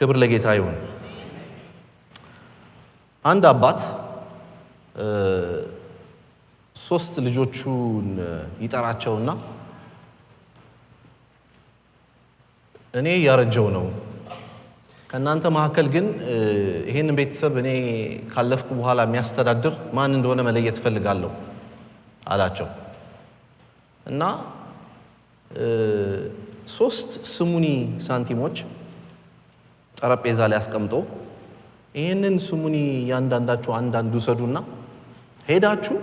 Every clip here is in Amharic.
ክብር ለጌታ ይሁን። አንድ አባት ሶስት ልጆቹን ይጠራቸውና እኔ ያረጀው ነው ከናንተ መካከል ግን ይሄንን ቤተሰብ እኔ ካለፍኩ በኋላ የሚያስተዳድር ማን እንደሆነ መለየት ፈልጋለሁ አላቸው። እና ሶስት ስሙኒ ሳንቲሞች ጠረጴዛ ላይ አስቀምጦ ይሄንን ስሙኒ ያንዳንዳችሁ አንዳንድ ውሰዱና ሄዳችሁ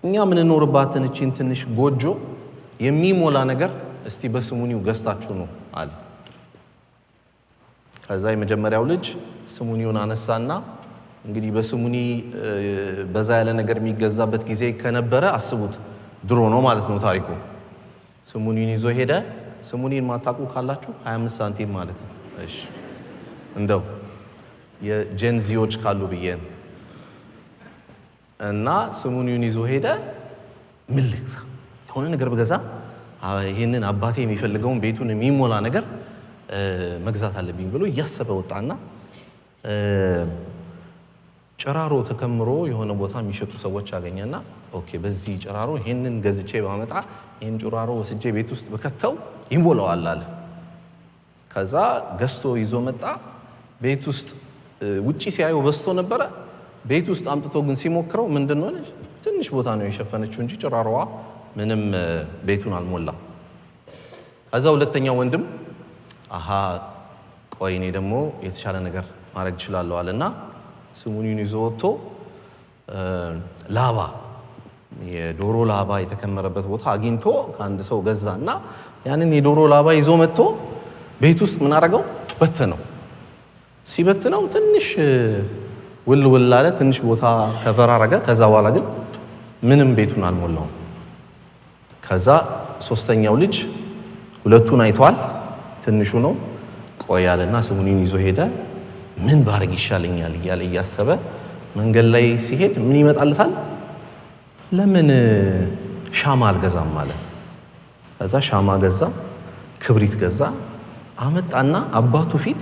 እኛ ምን እንኖርባትን እቺን ትንሽ ጎጆ የሚሞላ ነገር እስቲ በስሙኒው ገዝታችሁ ነው አለ። ከዛ የመጀመሪያው ልጅ ስሙኒውን አነሳና እንግዲህ በስሙኒ በዛ ያለ ነገር የሚገዛበት ጊዜ ከነበረ አስቡት፣ ድሮ ነው ማለት ነው ታሪኩ። ስሙኒን ይዞ ሄደ። ስሙኒን ማታቁ ካላችሁ 25 ሳንቲም ማለት ነው። እሺ እንደው የጀንዚዎች ካሉ ብዬን እና ስሙኒውን ይዞ ሄደ። ምን ልግዛ? የሆነ ነገር በገዛ ይሄንን አባቴ የሚፈልገውን ቤቱን የሚሞላ ነገር መግዛት አለብኝ ብሎ እያሰበ ወጣና ጭራሮ ተከምሮ የሆነ ቦታ የሚሸጡ ሰዎች አገኘና ኦኬ በዚህ ጭራሮ ይሄንን ገዝቼ ባመጣ ይሄን ጭራሮ ወስጄ ቤት ውስጥ በከተው ይሞላዋል አለ። ከዛ ገዝቶ ይዞ መጣ። ቤት ውስጥ ውጪ ሲያየው በስቶ ነበረ። ቤት ውስጥ አምጥቶ ግን ሲሞክረው ምንድነው ትንሽ ቦታ ነው የሸፈነችው እንጂ ጭራሮዋ ምንም ቤቱን አልሞላም። ከዛ ሁለተኛው ወንድም ቆይ እኔ ደግሞ የተሻለ ነገር ማድረግ እችላለሁ አለና ስሙኒውን ይዞ ወጥቶ ላባ የዶሮ ላባ የተከመረበት ቦታ አግኝቶ ከአንድ ሰው ገዛና ያንን የዶሮ ላባ ይዞ መጥቶ ቤት ውስጥ ምን አደረገው? በተነው። ሲበትነው ትንሽ ውል አለ፣ ትንሽ ቦታ ከቨር አደረገ። ከዛ በኋላ ግን ምንም ቤቱን አልሞላውም። ከዛ ሶስተኛው ልጅ ሁለቱን አይቷል። ትንሹ ነው። ቆይ አለና ስሙኒን ይዞ ሄደ። ምን ባረግ ይሻለኛል እያለ እያሰበ መንገድ ላይ ሲሄድ ምን ይመጣልታል? ለምን ሻማ አልገዛም አለ። ከዛ ሻማ ገዛ፣ ክብሪት ገዛ፣ አመጣና አባቱ ፊት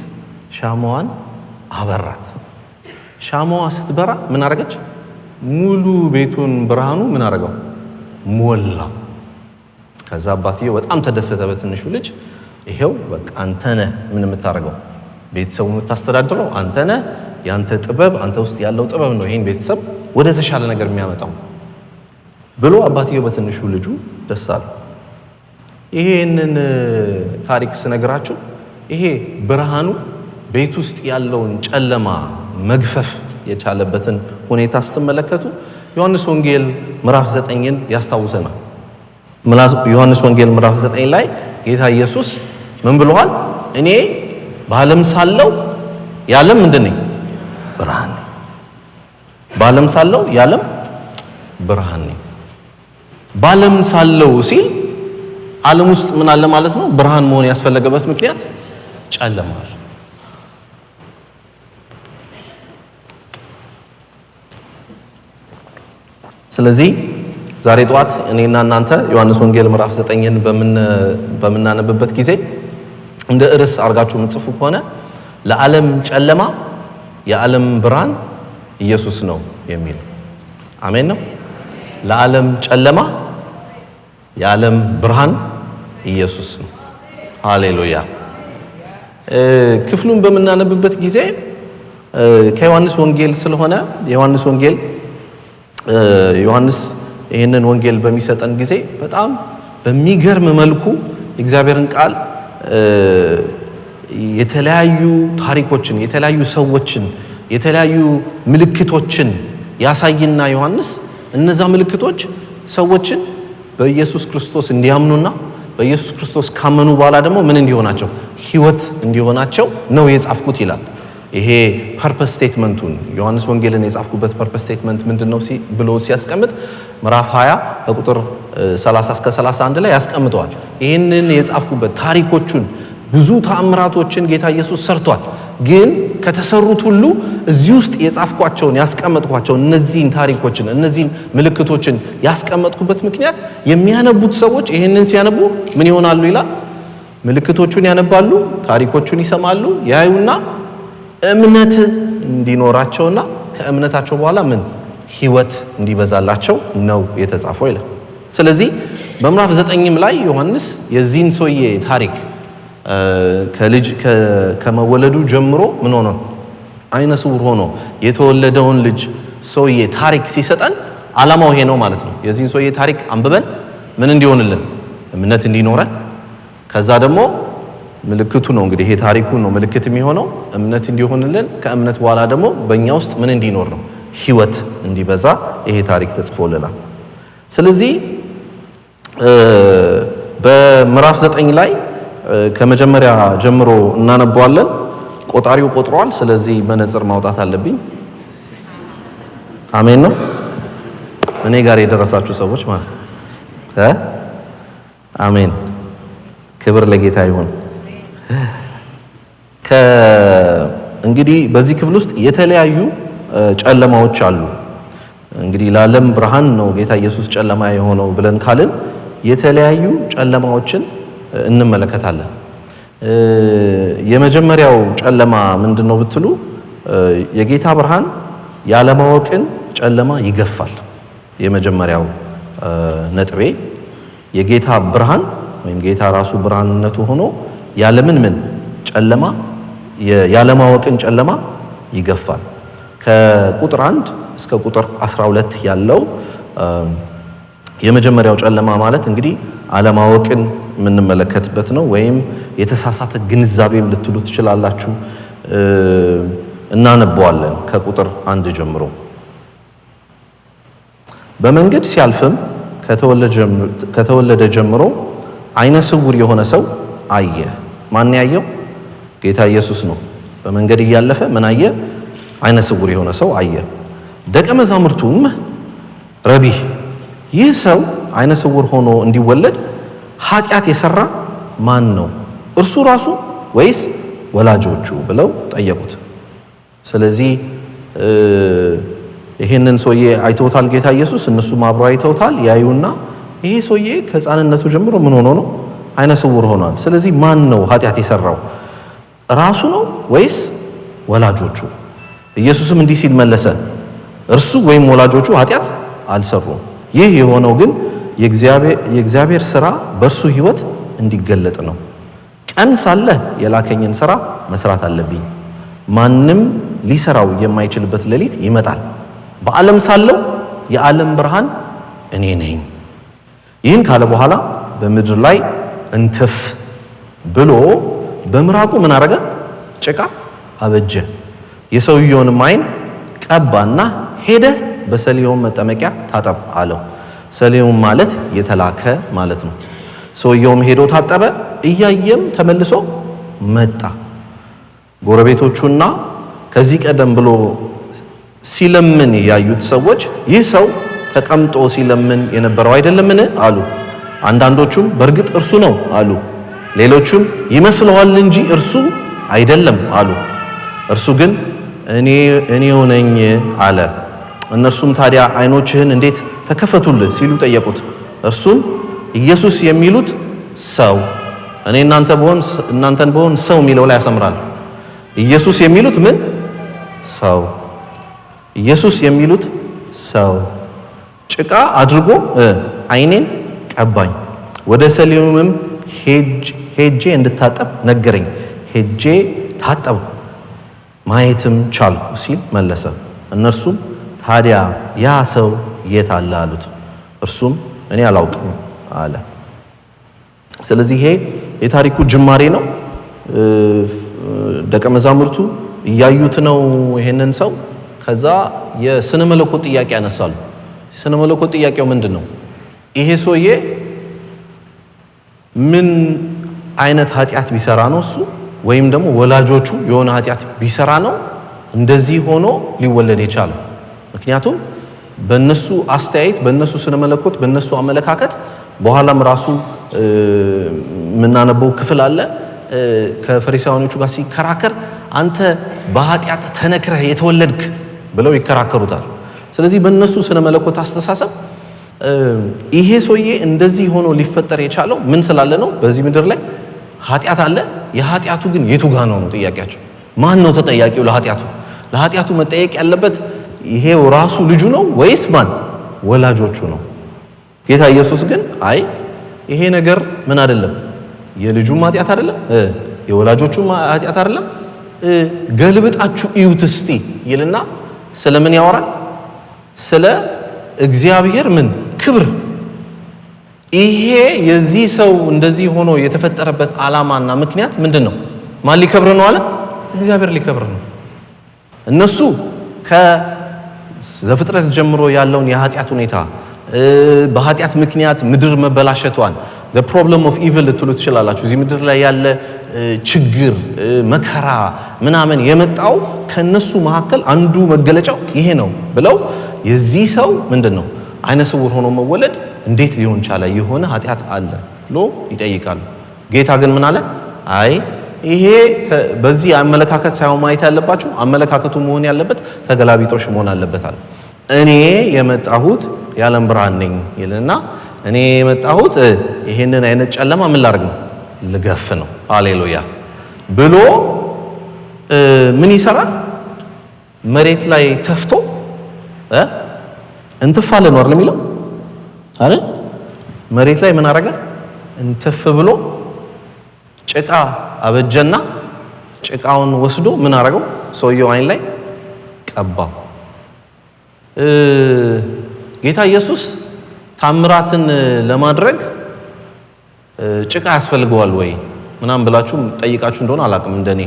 ሻማዋን አበራት። ሻማዋ ስትበራ ምን አረገች? ሙሉ ቤቱን ብርሃኑ ምን አረገው? ሞላ። ከዛ አባትየው በጣም ተደሰተ በትንሹ ልጅ። ይሄው በቃ አንተ ነህ ምን የምታረገው፣ ቤተሰቡን የምታስተዳድረው አንተ ነህ። ያንተ ጥበብ፣ አንተ ውስጥ ያለው ጥበብ ነው ይሄን ቤተሰብ ወደ ተሻለ ነገር የሚያመጣው ብሎ አባትየው በትንሹ ልጁ ደስ አለ። ይሄንን ታሪክ ስነግራችሁ ይሄ ብርሃኑ ቤት ውስጥ ያለውን ጨለማ መግፈፍ የቻለበትን ሁኔታ ስትመለከቱ ዮሐንስ ወንጌል ምዕራፍ 9ን ያስታውሰናል። ዮሐንስ ወንጌል ምዕራፍ 9 ላይ ጌታ ኢየሱስ ምን ብለዋል? እኔ በዓለም ሳለው የዓለም ምንድን ነኝ? ብርሃን ነኝ። በዓለም ሳለው የዓለም ብርሃን ነኝ። በዓለም ሳለው ሲል ዓለም ውስጥ ምን አለ ማለት ነው? ብርሃን መሆን ያስፈለገበት ምክንያት ጨለማ አለ። ስለዚህ ዛሬ ጠዋት እኔና እናንተ ዮሐንስ ወንጌል ምዕራፍ 9ን በምናነብበት ጊዜ እንደ ርዕስ አድርጋችሁ የምትጽፉ ከሆነ ለዓለም ጨለማ የዓለም ብርሃን ኢየሱስ ነው የሚል አሜን ነው። ለዓለም ጨለማ የዓለም ብርሃን ኢየሱስ ነው። ሃሌሉያ። ክፍሉን በምናነብበት ጊዜ ከዮሐንስ ወንጌል ስለሆነ ዮሐንስ ይህንን ወንጌል በሚሰጠን ጊዜ በጣም በሚገርም መልኩ የእግዚአብሔርን ቃል የተለያዩ ታሪኮችን፣ የተለያዩ ሰዎችን፣ የተለያዩ ምልክቶችን ያሳይና ዮሐንስ እነዛ ምልክቶች ሰዎችን በኢየሱስ ክርስቶስ እንዲያምኑና በኢየሱስ ክርስቶስ ካመኑ በኋላ ደግሞ ምን እንዲሆናቸው? ሕይወት እንዲሆናቸው ነው የጻፍኩት ይላል። ይሄ ፐርፐስ ስቴትመንቱን ዮሐንስ ወንጌልን የጻፍኩበት ፐርፐስ ስቴትመንት ምንድነው ብሎ ሲያስቀምጥ ምዕራፍ 20 ከቁጥር 30 እስከ 31 ላይ ያስቀምጠዋል። ይህንን የጻፍኩበት ታሪኮቹን ብዙ ተአምራቶችን ጌታ ኢየሱስ ሰርቷል። ግን ከተሰሩት ሁሉ እዚህ ውስጥ የጻፍኳቸውን ያስቀመጥኳቸውን እነዚህን ታሪኮችን እነዚህን ምልክቶችን ያስቀመጥኩበት ምክንያት የሚያነቡት ሰዎች ይህንን ሲያነቡ ምን ይሆናሉ ይላል? ምልክቶቹን ያነባሉ፣ ታሪኮቹን ይሰማሉ፣ ያዩና እምነት እንዲኖራቸውና ከእምነታቸው በኋላ ምን ሕይወት እንዲበዛላቸው ነው የተጻፈው ይላል። ስለዚህ በምዕራፍ 9ም ላይ ዮሐንስ የዚህን ሰውዬ ታሪክ ከልጅ ከመወለዱ ጀምሮ ምን ሆኖ አይነ ስውር ሆኖ የተወለደውን ልጅ ሰውዬ ታሪክ ሲሰጠን ዓላማው ይሄ ነው ማለት ነው። የዚህን ሰውዬ ታሪክ አንብበን ምን እንዲሆንልን እምነት እንዲኖረን፣ ከዛ ደግሞ ምልክቱ ነው እንግዲህ ይሄ ታሪኩ ነው ምልክት የሚሆነው እምነት እንዲሆንልን፣ ከእምነት በኋላ ደግሞ በእኛ ውስጥ ምን እንዲኖር ነው ሕይወት እንዲበዛ ይሄ ታሪክ ተጽፎልናል። ስለዚህ በምዕራፍ 9 ላይ ከመጀመሪያ ጀምሮ እናነባዋለን። ቆጣሪው ቆጥሯል። ስለዚህ መነጽር ማውጣት አለብኝ። አሜን ነው። እኔ ጋር የደረሳችሁ ሰዎች ማለት ነው። አሜን። ክብር ለጌታ ይሁን። እንግዲህ በዚህ ክፍል ውስጥ የተለያዩ ጨለማዎች አሉ። እንግዲህ ለዓለም ብርሃን ነው ጌታ ኢየሱስ ጨለማ የሆነው ብለን ካልን የተለያዩ ጨለማዎችን እንመለከታለን። የመጀመሪያው ጨለማ ምንድነው ብትሉ የጌታ ብርሃን ያለማወቅን ጨለማ ይገፋል። የመጀመሪያው ነጥቤ የጌታ ብርሃን ወይም ጌታ ራሱ ብርሃንነቱ ሆኖ ያለምን ጨለማ ያለማወቅን ጨለማ ይገፋል። ከቁጥር 1 እስከ ቁጥር 12 ያለው የመጀመሪያው ጨለማ ማለት እንግዲህ አለማወቅን የምንመለከትበት ነው። ወይም የተሳሳተ ግንዛቤም ልትሉ ትችላላችሁ። እናነበዋለን ከቁጥር 1 ጀምሮ። በመንገድ ሲያልፍም ከተወለደ ጀምሮ አይነ ስውር የሆነ ሰው አየ። ማን ያየው? ጌታ ኢየሱስ ነው። በመንገድ እያለፈ ምን አየ? አይነ ስውር የሆነ ሰው አየ። ደቀ መዛሙርቱም ረቢ፣ ይህ ሰው አይነ ስውር ሆኖ እንዲወለድ ኃጢአት የሰራ ማን ነው? እርሱ ራሱ ወይስ ወላጆቹ ብለው ጠየቁት። ስለዚህ ይሄንን ሰውዬ አይተውታል ጌታ ኢየሱስ፣ እነሱም አብረው አይተውታል። ያዩና ይሄ ሰውዬ ከሕፃንነቱ ጀምሮ ምን ሆኖ ነው? አይነ ስውር ሆኗል። ስለዚህ ማን ነው ኃጢአት የሰራው? ራሱ ነው ወይስ ወላጆቹ? ኢየሱስም እንዲህ ሲል መለሰ፣ እርሱ ወይም ወላጆቹ ኃጢአት አልሰሩም። ይህ የሆነው ግን የእግዚአብሔር ሥራ በእርሱ ሕይወት እንዲገለጥ ነው። ቀን ሳለ የላከኝን ሥራ መስራት አለብኝ። ማንም ሊሰራው የማይችልበት ሌሊት ይመጣል። በዓለም ሳለው የዓለም ብርሃን እኔ ነኝ። ይህን ካለ በኋላ በምድር ላይ እንትፍ ብሎ በምራቁ ምን አረገ? ጭቃ አበጀ። የሰውየውንም ዓይን ቀባና ሄደ በሰሊሆም መጠመቂያ ታጠብ አለው። ሰሊሆም ማለት የተላከ ማለት ነው። ሰውየውም ሄዶ ታጠበ፣ እያየም ተመልሶ መጣ። ጎረቤቶቹና ከዚህ ቀደም ብሎ ሲለምን ያዩት ሰዎች ይህ ሰው ተቀምጦ ሲለምን የነበረው አይደለምን አሉ። አንዳንዶቹም በእርግጥ እርሱ ነው አሉ። ሌሎቹም ይመስለዋል እንጂ እርሱ አይደለም አሉ። እርሱ ግን እኔው ነኝ አለ። እነርሱም ታዲያ ዓይኖችህን እንዴት ተከፈቱልህ ሲሉ ጠየቁት። እርሱም ኢየሱስ የሚሉት ሰው፣ እኔ እናንተን በሆን ሰው የሚለው ላይ ያሰምራል። ኢየሱስ የሚሉት ምን ሰው? ኢየሱስ የሚሉት ሰው ጭቃ አድርጎ ዓይኔን ቀባኝ፣ ወደ ሰሊሆምም ሄጄ እንድታጠብ ነገረኝ። ሄጄ ታጠብኩ፣ ማየትም ቻልኩ ሲል መለሰ። እነርሱም ታዲያ ያ ሰው የት አለ አሉት። እርሱም እኔ አላውቅም አለ። ስለዚህ ይሄ የታሪኩ ጅማሬ ነው። ደቀ መዛሙርቱ እያዩት ነው ይሄንን ሰው። ከዛ የስነ መለኮት ጥያቄ ያነሳሉ። ስነ መለኮት ጥያቄው ምንድን ነው? ይሄ ሰውዬ ምን አይነት ኃጢአት ቢሰራ ነው እሱ ወይም ደግሞ ወላጆቹ የሆነ ኃጢአት ቢሰራ ነው እንደዚህ ሆኖ ሊወለድ የቻለው? ምክንያቱም በእነሱ አስተያየት፣ በእነሱ ስነ መለኮት፣ በእነሱ አመለካከት በኋላም ራሱ የምናነበው ክፍል አለ። ከፈሪሳውያኖቹ ጋር ሲከራከር አንተ በኃጢአት ተነክረህ የተወለድክ ብለው ይከራከሩታል። ስለዚህ በእነሱ ስነ መለኮት አስተሳሰብ ይሄ ሰውዬ እንደዚህ ሆኖ ሊፈጠር የቻለው ምን ስላለ ነው? በዚህ ምድር ላይ ኃጢአት አለ። የኃጢአቱ ግን የቱ ጋር ነው ጥያቄያቸው? ማን ነው ተጠያቂው ለኃጢአቱ? ለኃጢአቱ መጠየቅ ያለበት ይሄው ራሱ ልጁ ነው ወይስ ማን? ወላጆቹ ነው። ጌታ ኢየሱስ ግን አይ ይሄ ነገር ምን አይደለም፣ የልጁም ኃጢአት አይደለም፣ የወላጆቹም ኃጢአት አይደለም፣ ገልብጣችሁ እዩት እስቲ ይልና ስለምን ያወራል? ስለ እግዚአብሔር ምን ክብር። ይሄ የዚህ ሰው እንደዚህ ሆኖ የተፈጠረበት ዓላማና ምክንያት ምንድነው? ማን ሊከብር ነው አለ? እግዚአብሔር ሊከብር ነው። እነሱ ከዘፍጥረት ጀምሮ ያለውን የኃጢአት ሁኔታ በኃጢአት ምክንያት ምድር መበላሸቷን the problem of evil ልትሉ ትችላላችሁ። እዚህ ምድር ላይ ያለ ችግር መከራ ምናምን የመጣው ከነሱ መካከል አንዱ መገለጫው ይሄ ነው ብለው የዚህ ሰው ምንድነው አይነ ስውር ሆኖ መወለድ እንዴት ሊሆን ቻለ? የሆነ ኃጢአት አለ ብሎ ይጠይቃሉ። ጌታ ግን ምን አለ? አይ ይሄ በዚህ አመለካከት ሳይሆን ማየት ያለባችሁ፣ አመለካከቱ መሆን ያለበት ተገላቢጦሽ መሆን አለበት አለ። እኔ የመጣሁት የዓለም ብርሃን ነኝ ይልና እኔ የመጣሁት ይሄንን አይነት ጨለማ ምን ላድርግ ነው? ልገፍ ነው። ሃሌሉያ ብሎ ምን ይሰራል? መሬት ላይ ተፍቶ እንትፍ አለ ነው አይደል የሚለው አይደል? መሬት ላይ ምን አረገ? እንትፍ ብሎ ጭቃ አበጀና ጭቃውን ወስዶ ምን አረገው? ሰውየው አይን ላይ ቀባው። ጌታ ኢየሱስ ታምራትን ለማድረግ ጭቃ ያስፈልገዋል ወይ ምናምን ብላችሁ ጠይቃችሁ እንደሆነ አላውቅም። እንደኔ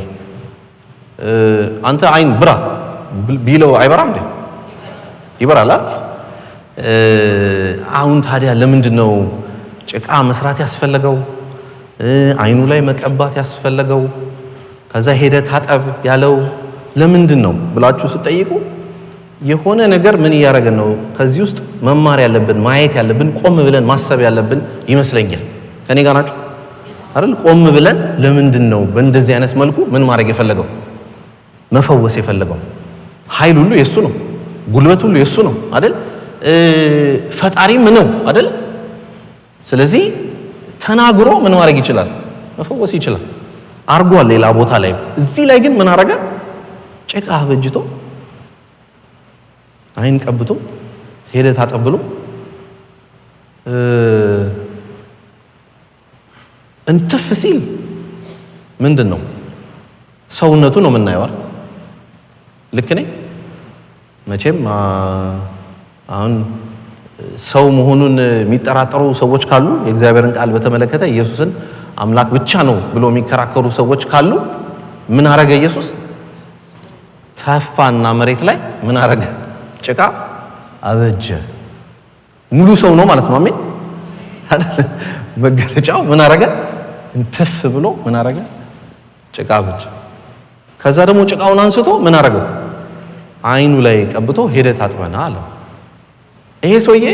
አንተ አይን ብራ ቢለው አይበራም እንዴ? ይበራል አይደል? አሁን ታዲያ ለምንድን ነው ጭቃ መስራት ያስፈልገው? አይኑ ላይ መቀባት ያስፈልገው? ከዛ ሄደ ታጠብ ያለው ለምንድን ነው ብላችሁ ስትጠይቁ የሆነ ነገር ምን እያደረገን ነው? ከዚህ ውስጥ መማር ያለብን ማየት ያለብን ቆም ብለን ማሰብ ያለብን ይመስለኛል። ከኔ ጋር ናችሁ አይደል? ቆም ብለን ለምንድን ነው በእንደዚህ አይነት መልኩ ምን ማድረግ የፈለገው? መፈወስ የፈለገው? ኃይል ሁሉ የሱ ነው፣ ጉልበት ሁሉ የሱ ነው አይደል? ፈጣሪም ነው አይደል? ስለዚህ ተናግሮ ምን ማድረግ ይችላል? መፈወስ ይችላል። አርጓል ሌላ ቦታ ላይ። እዚህ ላይ ግን ምን አረገ? ጭቃ በጅቶ አይን ቀብቶ ሄደ ታጠብሎ እንትፍ ሲል ምንድን ነው? ሰውነቱ ነው የምናየው። ልክ ነኝ መቼም አሁን ሰው መሆኑን የሚጠራጠሩ ሰዎች ካሉ የእግዚአብሔርን ቃል በተመለከተ ኢየሱስን አምላክ ብቻ ነው ብሎ የሚከራከሩ ሰዎች ካሉ ምን አረገ ኢየሱስ? ተፋና መሬት ላይ ምን አረገ? ጭቃ አበጀ። ሙሉ ሰው ነው ማለት ነው። አሜን። መገለጫው ምን አረገ? እንትፍ ብሎ ምን አረገ? ጭቃ አበጀ። ከዛ ደግሞ ጭቃውን አንስቶ ምን አረገው? አይኑ ላይ ቀብቶ ሄደ ታጥበና አለ። ይሄ ሰውዬ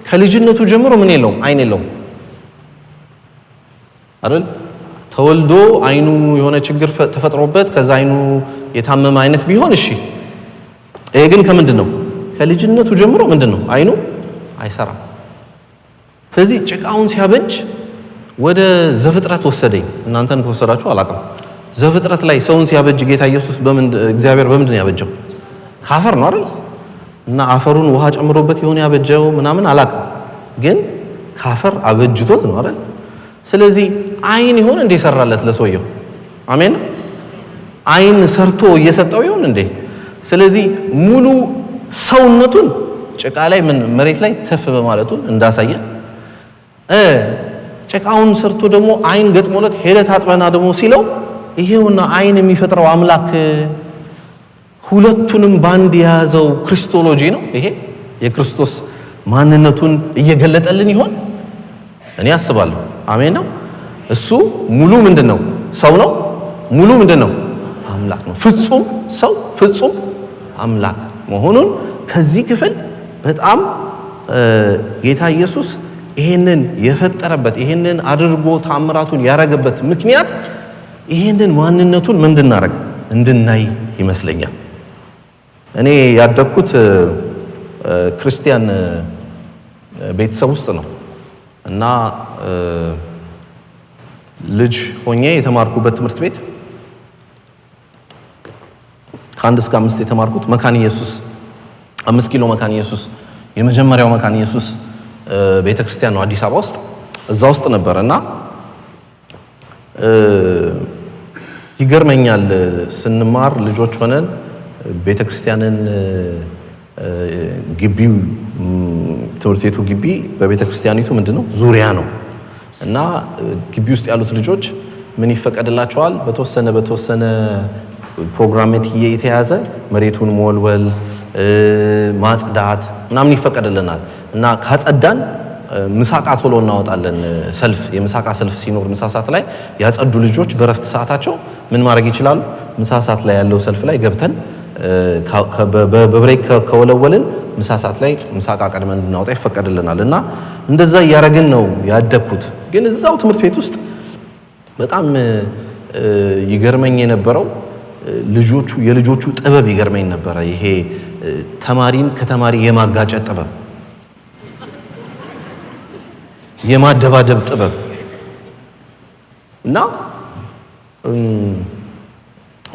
ከልጅነቱ ጀምሮ ምን የለውም? አይን የለውም አይደል? ተወልዶ አይኑ የሆነ ችግር ተፈጥሮበት ከዛ አይኑ የታመመ አይነት ቢሆን እሺ። ይሄ ግን ከምንድን ነው? ከልጅነቱ ጀምሮ ምንድን ነው? አይኑ አይሰራም። ስለዚህ ጭቃውን ሲያበጅ ወደ ዘፍጥረት ወሰደኝ። እናንተን ከወሰዳችሁ አላውቅም። ዘፍጥረት ላይ ሰውን ሲያበጅ ጌታ ኢየሱስ እግዚአብሔር በምንድን ነው ያበጀው? ከአፈር ነው አይደል? እና አፈሩን ውሃ ጨምሮበት የሆነ ያበጀው ምናምን አላውቅም፣ ግን ከአፈር አበጅቶት ነው አይደል? ስለዚህ አይን ይሆን እንዴ ሰራለት ለሰውየው? አሜን። አይን ሰርቶ እየሰጠው ይሆን እንዴ? ስለዚህ ሙሉ ሰውነቱን ጭቃ ላይ መሬት ላይ ተፍ በማለቱን እንዳሳየ ጭቃውን ሰርቶ ደግሞ አይን ገጥሞለት ሄደ ታጥበና ደግሞ ሲለው ይሄውና አይን የሚፈጥረው አምላክ ሁለቱንም ባንድ የያዘው ክሪስቶሎጂ ነው። ይሄ የክርስቶስ ማንነቱን እየገለጠልን ይሆን? እኔ አስባለሁ። አሜን ነው። እሱ ሙሉ ምንድነው? ሰው ነው። ሙሉ ምንድነው? አምላክ ነው። ፍጹም ሰው ፍጹም አምላክ መሆኑን ከዚህ ክፍል በጣም ጌታ ኢየሱስ ይሄንን የፈጠረበት ይሄንን አድርጎ ታምራቱን ያረገበት ምክንያት ይሄንን ማንነቱን እንድናይ ይመስለኛል። እኔ ያደግኩት ክርስቲያን ቤተሰብ ውስጥ ነው እና ልጅ ሆኜ የተማርኩበት ትምህርት ቤት ከ1 እስከ 5 የተማርኩት መካነ ኢየሱስ 5 ኪሎ መካነ ኢየሱስ የመጀመሪያው መካነ ኢየሱስ ቤተክርስቲያን ነው አዲስ አበባ ውስጥ እዛ ውስጥ ነበርና ይገርመኛል ስንማር ልጆች ሆነን ቤተክርስቲያንን ግቢው ትምህርት ቤቱ ግቢ በቤተክርስቲያኒቱ ምንድነው ዙሪያ ነው እና ግቢ ውስጥ ያሉት ልጆች ምን ይፈቀድላቸዋል በተወሰነ ፕሮግራም የተያዘ መሬቱን መወልወል ማጽዳት ምናምን ይፈቀድልናል እና ካጸዳን ምሳቃ ቶሎ እናወጣለን ሰልፍ የምሳቃ ሰልፍ ሲኖር ምሳ ሰዓት ላይ ያጸዱ ልጆች በረፍት ሰዓታቸው ምን ማድረግ ይችላሉ ምሳ ሰዓት ላይ ያለው ሰልፍ ላይ ገብተን በብሬክ ከወለወልን ምሳ ሰዓት ላይ ምሳቃ ቀድመን እናወጣ ይፈቀድልናል እና እንደዛ ያረግን ነው ያደኩት ግን እዛው ትምህርት ቤት ውስጥ በጣም ይገርመኝ የነበረው የልጆቹ ጥበብ ይገርመኝ ነበር ይሄ ተማሪን ከተማሪ የማጋጨት ጥበብ የማደባደብ ጥበብ እና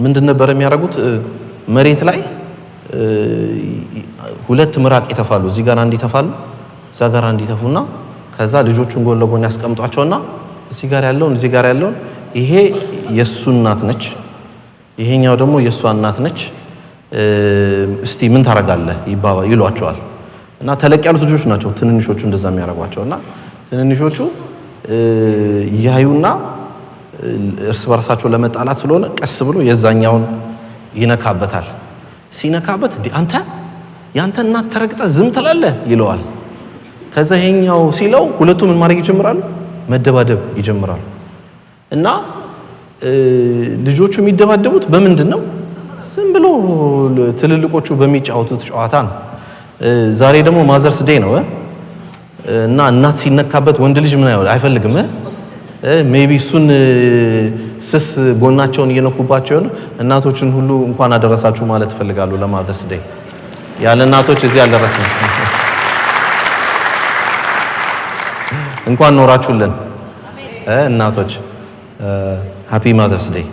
ምንድን ነበር የሚያደርጉት መሬት ላይ ሁለት ምራቅ ይተፋሉ እዚህ ጋር አንድ ይተፋሉ እዛ ጋር አንድ ይተፉና ከዛ ልጆቹን ጎን ለጎን ያስቀምጧቸውና እዚህ ጋር ያለውን ይሄ የሱ እናት ነች ይሄኛው ደግሞ የሷ እናት ነች እስቲ ምን ታረጋለህ ይሏቸዋል እና ተለቅ ያሉት ልጆች ናቸው ትንንሾቹ እንደዛ የሚያረጓቸውና ትንንሾቹ ያዩና እርስ በርሳቸው ለመጣላት ስለሆነ ቀስ ብሎ የዛኛውን ይነካበታል ሲነካበት አንተ ያንተ እናት ተረግጣ ዝም ትላለህ ይለዋል ከዛ ይሄኛው ሲለው ሁለቱ ምን ማድረግ ይጀምራሉ መደባደብ ይጀምራሉ እና ልጆቹ የሚደባደቡት በምንድነው ዝም ብሎ ትልልቆቹ በሚጫወቱት ጨዋታ ነው ዛሬ ደግሞ ማዘርስ ዴይ ነው እና እናት ሲነካበት ወንድ ልጅ ምን አይፈልግም ሜቢ እሱን ስስ ጎናቸውን እየነኩባቸው ነው እናቶችን ሁሉ እንኳን አደረሳችሁ ማለት ፈልጋሉ ለማዘርስ ዴይ ያለ እናቶች እዚህ አልደረስንም እንኳን ኖራችሁልን እናቶች ሃፒ ማዘርስ ዴይ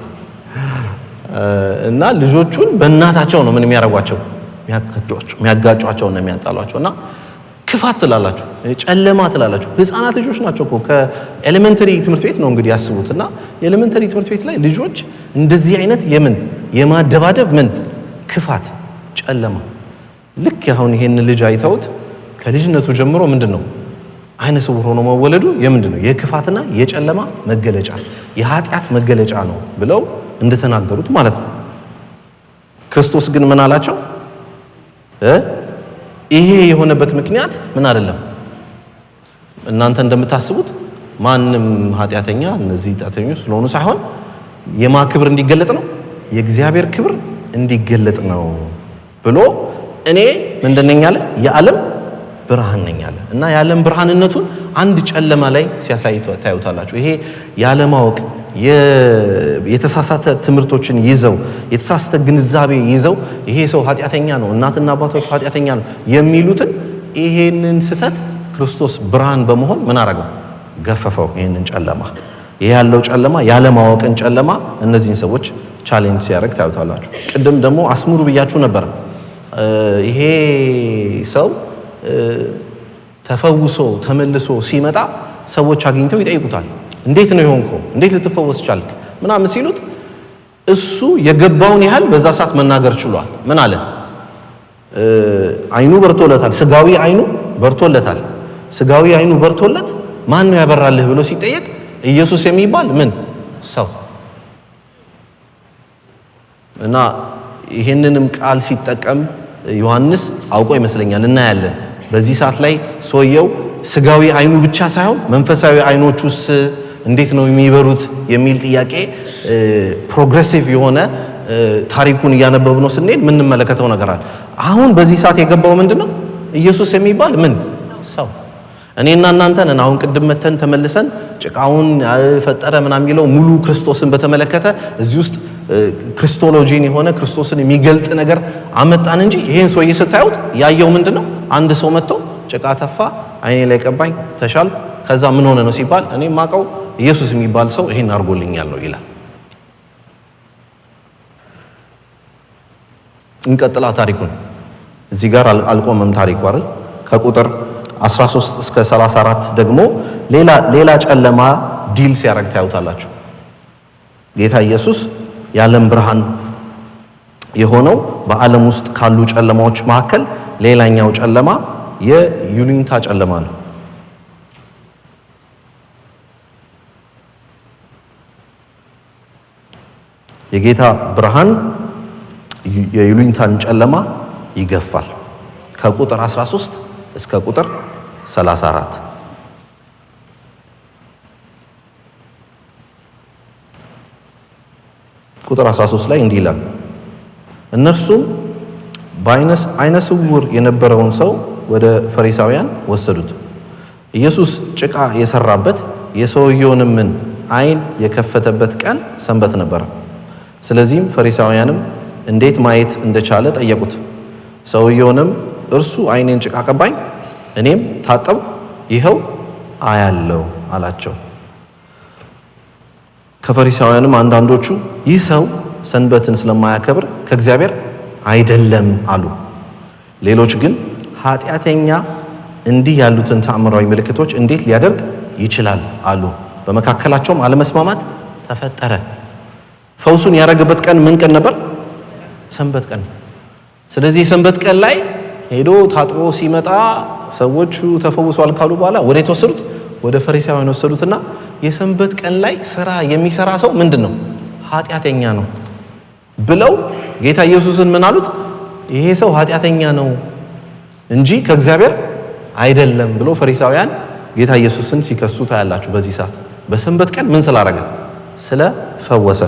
እና ልጆቹን በእናታቸው ነው ምን የሚያረጓቸው የሚያጋጯቸው እና የሚያጣሏቸውና ክፋት ትላላችሁ ጨለማ ትላላችሁ ህፃናት ልጆች ናቸው እኮ ከኤሌመንተሪ ትምህርት ቤት ነው እንግዲህ ያስቡትና ኤሌመንተሪ ትምህርት ቤት ላይ ልጆች እንደዚህ አይነት የማደባደብ ክፋት ጨለማ ልክ አሁን ይሄን ልጅ አይተውት ከልጅነቱ ጀምሮ ምንድነው አይነ ስውር ሆኖ መወለዱ የምንድነው የክፋትና የጨለማ መገለጫ የኃጢአት መገለጫ ነው ብለው እንደተናገሩት ማለት ነው ክርስቶስ ግን ምን አላቸው ይሄ የሆነበት ምክንያት ምን አይደለም እናንተ እንደምታስቡት ማንም ኃጢአተኛ እነዚህ ኃጢአተኞች ስለሆኑ ሳይሆን የማክብር እንዲገለጥ ነው የእግዚአብሔር ክብር እንዲገለጥ ነው ብሎ እኔ ምንድነኝ አለ የዓለም ብርሃን ነኝ አለ እና የዓለም ብርሃንነቱን አንድ ጨለማ ላይ ሲያሳይቶ ታዩታላችሁ ይሄ ያለማወቅ የተሳሳተ ትምህርቶችን ይዘው የተሳሳተ ግንዛቤ ይዘው ይሄ ሰው ኃጢአተኛ ነው እናትና አባቶች ኃጢአተኛ ነው የሚሉትን ይሄንን ስተት ክርስቶስ ብርሃን በመሆን ምን አረጋው ገፈፈው ይሄንን ጨለማ ይሄ ያለው ጨለማ ያለማወቅን ጨለማ እነዚህን ሰዎች ቻሌንጅ ሲያደርግ ታዩታላችሁ ቅድም ደግሞ አስምሩ ብያችሁ ነበር ይሄ ሰው ተፈውሶ ተመልሶ ሲመጣ ሰዎች አግኝተው ይጠይቁታል እንዴት ነው የሆንከው እንዴት ልትፈወስ ቻልክ ምናምን ሲሉት እሱ የገባውን ያህል በዛ ሰዓት መናገር ችሏል ምን አለ አይኑ በርቶለታል ስጋዊ አይኑ በርቶለታል ስጋዊ አይኑ በርቶለት ማን ነው ያበራልህ ብሎ ሲጠየቅ ኢየሱስ የሚባል ምን ሰው እና ይሄንንም ቃል ሲጠቀም ዮሐንስ አውቆ ይመስለኛል እናያለን በዚህ ሰዓት ላይ ሰውየው ስጋዊ አይኑ ብቻ ሳይሆን መንፈሳዊ አይኖቹስ እንዴት ነው የሚበሩት የሚል ጥያቄ ፕሮግሬሲቭ የሆነ ታሪኩን እያነበብን ነው ስንሄድ ምን እንመለከተው ነገር አለ አሁን በዚህ ሰዓት የገባው ምንድነው ኢየሱስ የሚባል ምን ሰው እኔና እናንተን አሁን ቅድም መተን ተመልሰን ጭቃውን ፈጠረ ምናምን የሚለው ሙሉ ክርስቶስን በተመለከተ እዚህ ውስጥ ክርስቶሎጂን የሆነ ክርስቶስን የሚገልጥ ነገር አመጣን እንጂ ይሄን ሰውዬ ስታዩት ያየው ምንድነው አንድ ሰው መጥቶ ጭቃ ተፋ አይኔ ላይ ቀባኝ ተሻልኩ ከዛ ምን ሆነ ነው ሲባል እኔ ማቀው ኢየሱስ የሚባል ሰው ይሄን አርጎልኛል ነው ይላል። እንቀጥላ ታሪኩን። እዚህ ጋር አልቆመም ታሪኩ አይደል? ከቁጥር 13 እስከ 34 ደግሞ ሌላ ጨለማ ዲል ሲያረግ ታዩታላችሁ። ጌታ ኢየሱስ የዓለም ብርሃን የሆነው በዓለም ውስጥ ካሉ ጨለማዎች መካከል ሌላኛው ጨለማ የይሉኝታ ጨለማ ነው። የጌታ ብርሃን የይሉኝታን ጨለማ ይገፋል። ከቁጥር 13 እስከ ቁጥር 34 ቁጥር 13 ላይ እንዲህ ይላል፣ እነርሱም አይነ ስውር የነበረውን ሰው ወደ ፈሪሳውያን ወሰዱት። ኢየሱስ ጭቃ የሰራበት የሰውየውንም አይን የከፈተበት ቀን ሰንበት ነበረ። ስለዚህም ፈሪሳውያንም እንዴት ማየት እንደቻለ ጠየቁት። ሰውየውንም እርሱ አይኔን ጭቃ ቀባኝ፣ እኔም ታጠብኩ፣ ይኸው አያለው አላቸው። ከፈሪሳውያንም አንዳንዶቹ ይህ ሰው ሰንበትን ስለማያከብር ከእግዚአብሔር አይደለም አሉ። ሌሎች ግን ኃጢአተኛ እንዲህ ያሉትን ተአምራዊ ምልክቶች እንዴት ሊያደርግ ይችላል አሉ። በመካከላቸውም አለመስማማት ተፈጠረ። ፈውሱን ያደረገበት ቀን ምን ቀን ነበር? ሰንበት ቀን። ስለዚህ የሰንበት ቀን ላይ ሄዶ ታጥቦ ሲመጣ ሰዎቹ ተፈውሷል ካሉ በኋላ ወደ የተወሰዱት ወደ ፈሪሳውያን ወሰዱትና የሰንበት ቀን ላይ ስራ የሚሰራ ሰው ምንድን ነው? ኃጢአተኛ ነው ብለው ጌታ ኢየሱስን ምን አሉት? ይሄ ሰው ኃጢአተኛ ነው እንጂ ከእግዚአብሔር አይደለም ብሎ ፈሪሳውያን ጌታ ኢየሱስን ሲከሱ ታያላችሁ። በዚህ ሰዓት በሰንበት ቀን ምን ስላደረገ? ስለፈወሰ።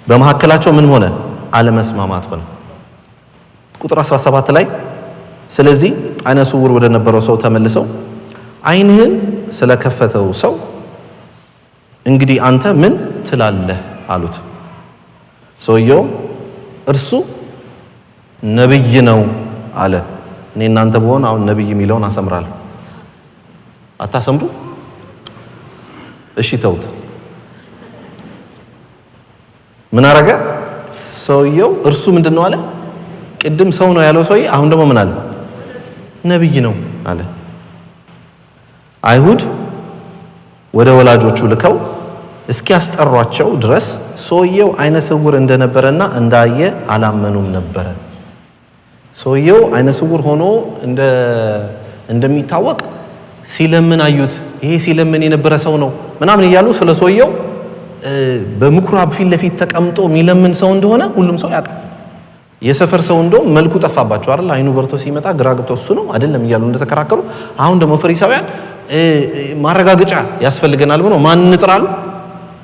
በመካከላቸው ምን ሆነ? አለመስማማት ሆነ። ቁጥር 17 ላይ ስለዚህ አይነ ስውር ወደ ነበረው ሰው ተመልሰው አይንህን ስለከፈተው ሰው እንግዲህ አንተ ምን ትላለህ አሉት። ሰውየው እርሱ ነብይ ነው አለ። እኔ እናንተ በሆን አሁን ነብይ የሚለውን አሰምራለሁ። አታሰምሩ? እሺ ተውት። ምን አረገ ሰውየው? እርሱ ምንድነው አለ? ቅድም ሰው ነው ያለው ሰውዬ አሁን ደግሞ ምን አለ? ነብይ ነው አለ። አይሁድ ወደ ወላጆቹ ልከው እስኪያስጠሯቸው ድረስ ሰውየው አይነ ስውር እንደነበረና እንዳየ አላመኑም ነበረ። ሰውየው አይነ ስውር ሆኖ እንደሚታወቅ ሲለምን አዩት። ይሄ ሲለምን የነበረ ሰው ነው ምናምን እያሉ ስለ ሰውየው በምኩራብ ፊት ለፊት ተቀምጦ የሚለምን ሰው እንደሆነ ሁሉም ሰው ያውቃል። የሰፈር ሰው እንደው መልኩ ጠፋባቸው አይደል? አይኑ በርቶ ሲመጣ ግራ ገብቶ እሱ ነው አይደለም እያሉ እንደተከራከሩ፣ አሁን ደግሞ ፈሪሳውያን ማረጋገጫ ያስፈልገናል ብለው ማን እንጥራሉ?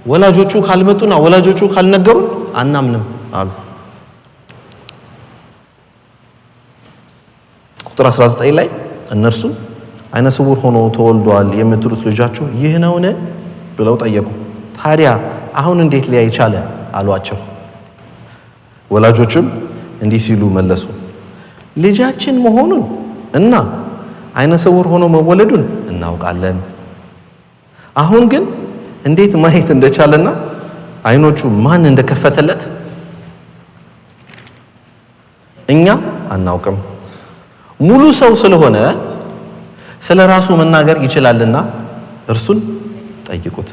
ወላጆቹ ካልመጡና ወላጆቹ ካልነገሩ አናምንም አሉ። ቁጥር 19 ላይ እነርሱ አይነ ስውር ሆኖ ተወልዷል የምትሉት ልጃችሁ ይህ ነውን ብለው ጠየቁ። ታዲያ አሁን እንዴት ሊያይ ቻለ አሏቸው። ወላጆቹም እንዲህ ሲሉ መለሱ፣ ልጃችን መሆኑን እና አይነ ስውር ሆኖ መወለዱን እናውቃለን። አሁን ግን እንዴት ማየት እንደቻለና አይኖቹ ማን እንደከፈተለት እኛ አናውቅም። ሙሉ ሰው ስለሆነ ስለ ራሱ መናገር ይችላልና እርሱን ጠይቁት።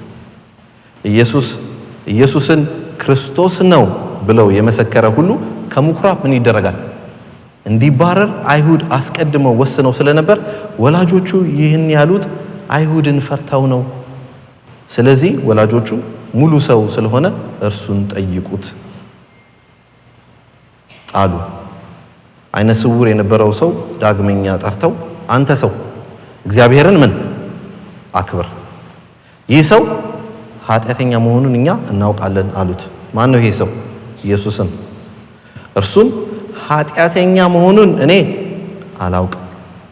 ኢየሱስን ክርስቶስ ነው ብለው የመሰከረ ሁሉ ከምኩራብ ምን ይደረጋል? እንዲባረር አይሁድ አስቀድመው ወስነው ስለነበር ወላጆቹ ይህን ያሉት አይሁድን ፈርተው ነው። ስለዚህ ወላጆቹ ሙሉ ሰው ስለሆነ እርሱን ጠይቁት አሉ። አይነ ስውር የነበረው ሰው ዳግመኛ ጠርተው አንተ ሰው እግዚአብሔርን ምን አክብር፣ ይህ ሰው ኃጢአተኛ መሆኑን እኛ እናውቃለን አሉት። ማን ነው ይሄ ሰው? ኢየሱስን። እርሱም ኃጢአተኛ መሆኑን እኔ አላውቅም፣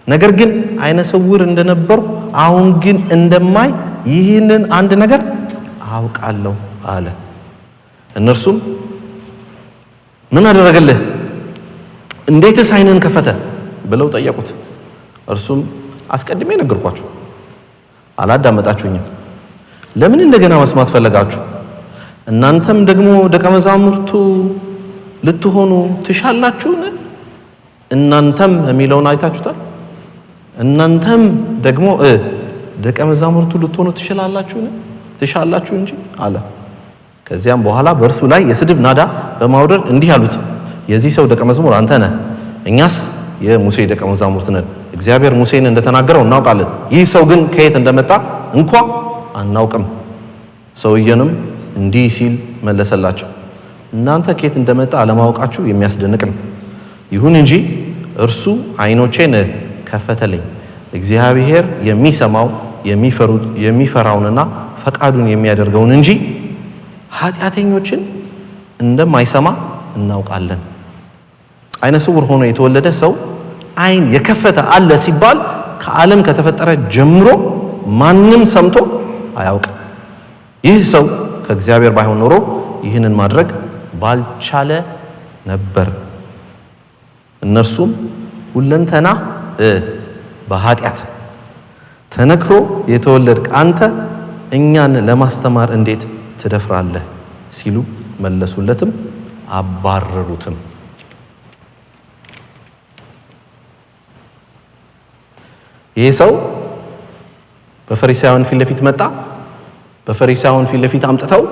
ነገር ግን አይነ ስውር እንደነበርኩ አሁን ግን እንደማይ ይህንን አንድ ነገር አውቃለሁ አለ። እነርሱም ምን አደረገልህ? እንዴትስ አይንን ከፈተ ብለው ጠየቁት። እርሱም አስቀድሜ ነገርኳችሁ፣ አላዳመጣችሁኝም። ለምን እንደገና መስማት ፈለጋችሁ? እናንተም ደግሞ ደቀ መዛሙርቱ ልትሆኑ ትሻላችሁን? እናንተም የሚለውን አይታችሁታል። እናንተም ደግሞ ደቀ መዛሙርቱ ልትሆኑ ትሻላችሁ እንጂ አለ። ከዚያም በኋላ በእርሱ ላይ የስድብ ናዳ በማውረድ እንዲህ አሉት፣ የዚህ ሰው ደቀ መዝሙር አንተ ነህ፣ እኛስ የሙሴ ደቀ መዛሙርት ነን። እግዚአብሔር ሙሴን እንደተናገረው እናውቃለን፣ ይህ ሰው ግን ከየት እንደመጣ እንኳ አናውቅም። ሰውየንም እንዲህ ሲል መለሰላቸው፣ እናንተ ከየት እንደመጣ አለማወቃችሁ የሚያስደንቅ ነው። ይሁን እንጂ እርሱ ዓይኖቼን ከፈተልኝ፣ እግዚአብሔር የሚሰማው የሚፈራውንና ፈቃዱን የሚያደርገውን እንጂ ኃጢአተኞችን እንደማይሰማ እናውቃለን። ዓይነ ስውር ሆኖ የተወለደ ሰው ዓይን የከፈተ አለ ሲባል ከዓለም ከተፈጠረ ጀምሮ ማንም ሰምቶ አያውቅም። ይህ ሰው ከእግዚአብሔር ባይሆን ኖሮ ይህንን ማድረግ ባልቻለ ነበር። እነርሱም ሁለንተና በኃጢአት ተነክሮ የተወለድክ አንተ እኛን ለማስተማር እንዴት ትደፍራለህ ሲሉ መለሱለትም አባረሩትም። ይህ ሰው በፈሪሳውያን ፊት ለፊት መጣ። በፈሪሳውያን ፊት ለፊት አምጥተው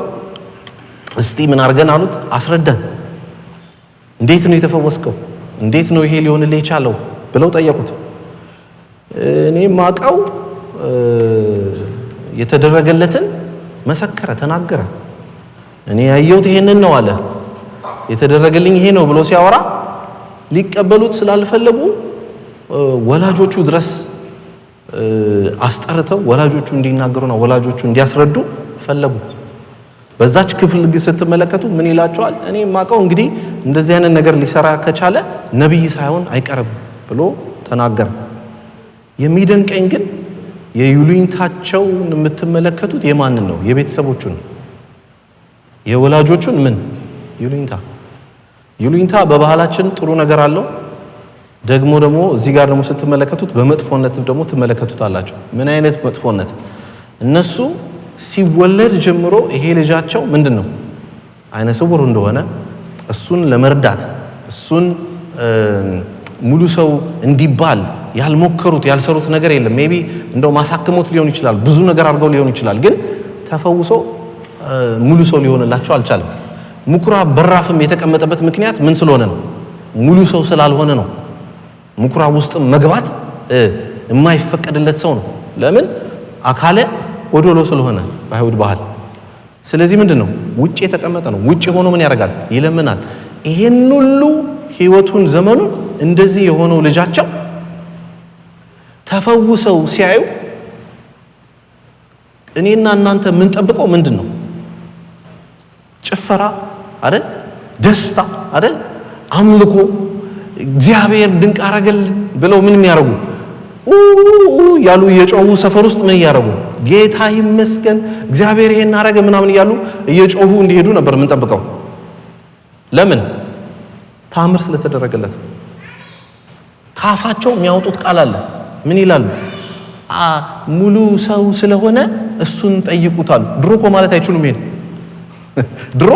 እስቲ ምን አድርገን አሉት፣ አስረዳን፣ እንዴት ነው የተፈወስከው? እንዴት ነው ይሄ ሊሆንልህ የቻለው ብለው ጠየቁት። እኔ ማቀው የተደረገለትን መሰከረ፣ ተናገረ። እኔ ያየሁት ይሄንን ነው አለ። የተደረገልኝ ይሄ ነው ብሎ ሲያወራ ሊቀበሉት ስላልፈለጉ ወላጆቹ ድረስ አስጠርተው ወላጆቹ እንዲናገሩና ወላጆቹ እንዲያስረዱ ፈለጉ። በዛች ክፍል ስትመለከቱ ምን ይላቸዋል? እኔ ማቀው እንግዲህ እንደዚህ አይነት ነገር ሊሰራ ከቻለ ነብይ ሳይሆን አይቀርም ብሎ ተናገረ። የሚደንቀኝ ግን የይሉኝታቸውን የምትመለከቱት የማንን ነው? የቤተሰቦቹን፣ የወላጆቹን ምን ይሉኝታ በባህላችን ጥሩ ነገር አለው። ደግሞ እዚህ ጋር ደግሞ ስትመለከቱት በመጥፎነት ደግሞ ትመለከቱታላችሁ። ምን አይነት መጥፎነት? እነሱ ሲወለድ ጀምሮ ይሄ ልጃቸው ምንድነው ዓይነ ስውር እንደሆነ እሱን ለመርዳት እሱን ሙሉ ሰው እንዲባል ያልሞከሩት ያልሰሩት ነገር የለም። ሜቢ እንደው ማሳከሙት ሊሆን ይችላል፣ ብዙ ነገር አድርገው ሊሆን ይችላል። ግን ተፈውሶ ሙሉ ሰው ሊሆንላቸው አልቻለም። ምኩራብ በራፍም የተቀመጠበት ምክንያት ምን ስለሆነ ነው? ሙሉ ሰው ስላልሆነ ነው። ምኩራብ ውስጥ መግባት የማይፈቀድለት ሰው ነው። ለምን? አካለ ጎዶሎ ስለሆነ በአይሁድ ባህል። ስለዚህ ምንድነው? ውጭ የተቀመጠ ነው። ውጭ ሆኖ ምን ያደርጋል? ይለምናል። ይሄን ሁሉ ህይወቱን ዘመኑን እንደዚህ የሆነው ልጃቸው ተፈውሰው ሲያዩ እኔና እናንተ ምን ጠብቀው ምንድነው? ጭፈራ አይደል? ደስታ አይደል? አምልኮ፣ እግዚአብሔር ድንቅ አረገልን ብለው ምን የሚያረጉ ያሉ የጮሁ ሰፈር ውስጥ ምን ያረጉ? ጌታ ይመስገን እግዚአብሔር ይሄን አረገ ምናምን እያሉ እየጮሁ እንዲሄዱ ነበር ምን ጠብቀው። ለምን? ታምር ስለተደረገለት። ካፋቸው የሚያወጡት ቃል አለ። ምን ይላሉ? ሙሉ ሰው ስለሆነ እሱን ጠይቁታል። ድሮ እኮ ማለት አይችሉም። ይሄን ድሮ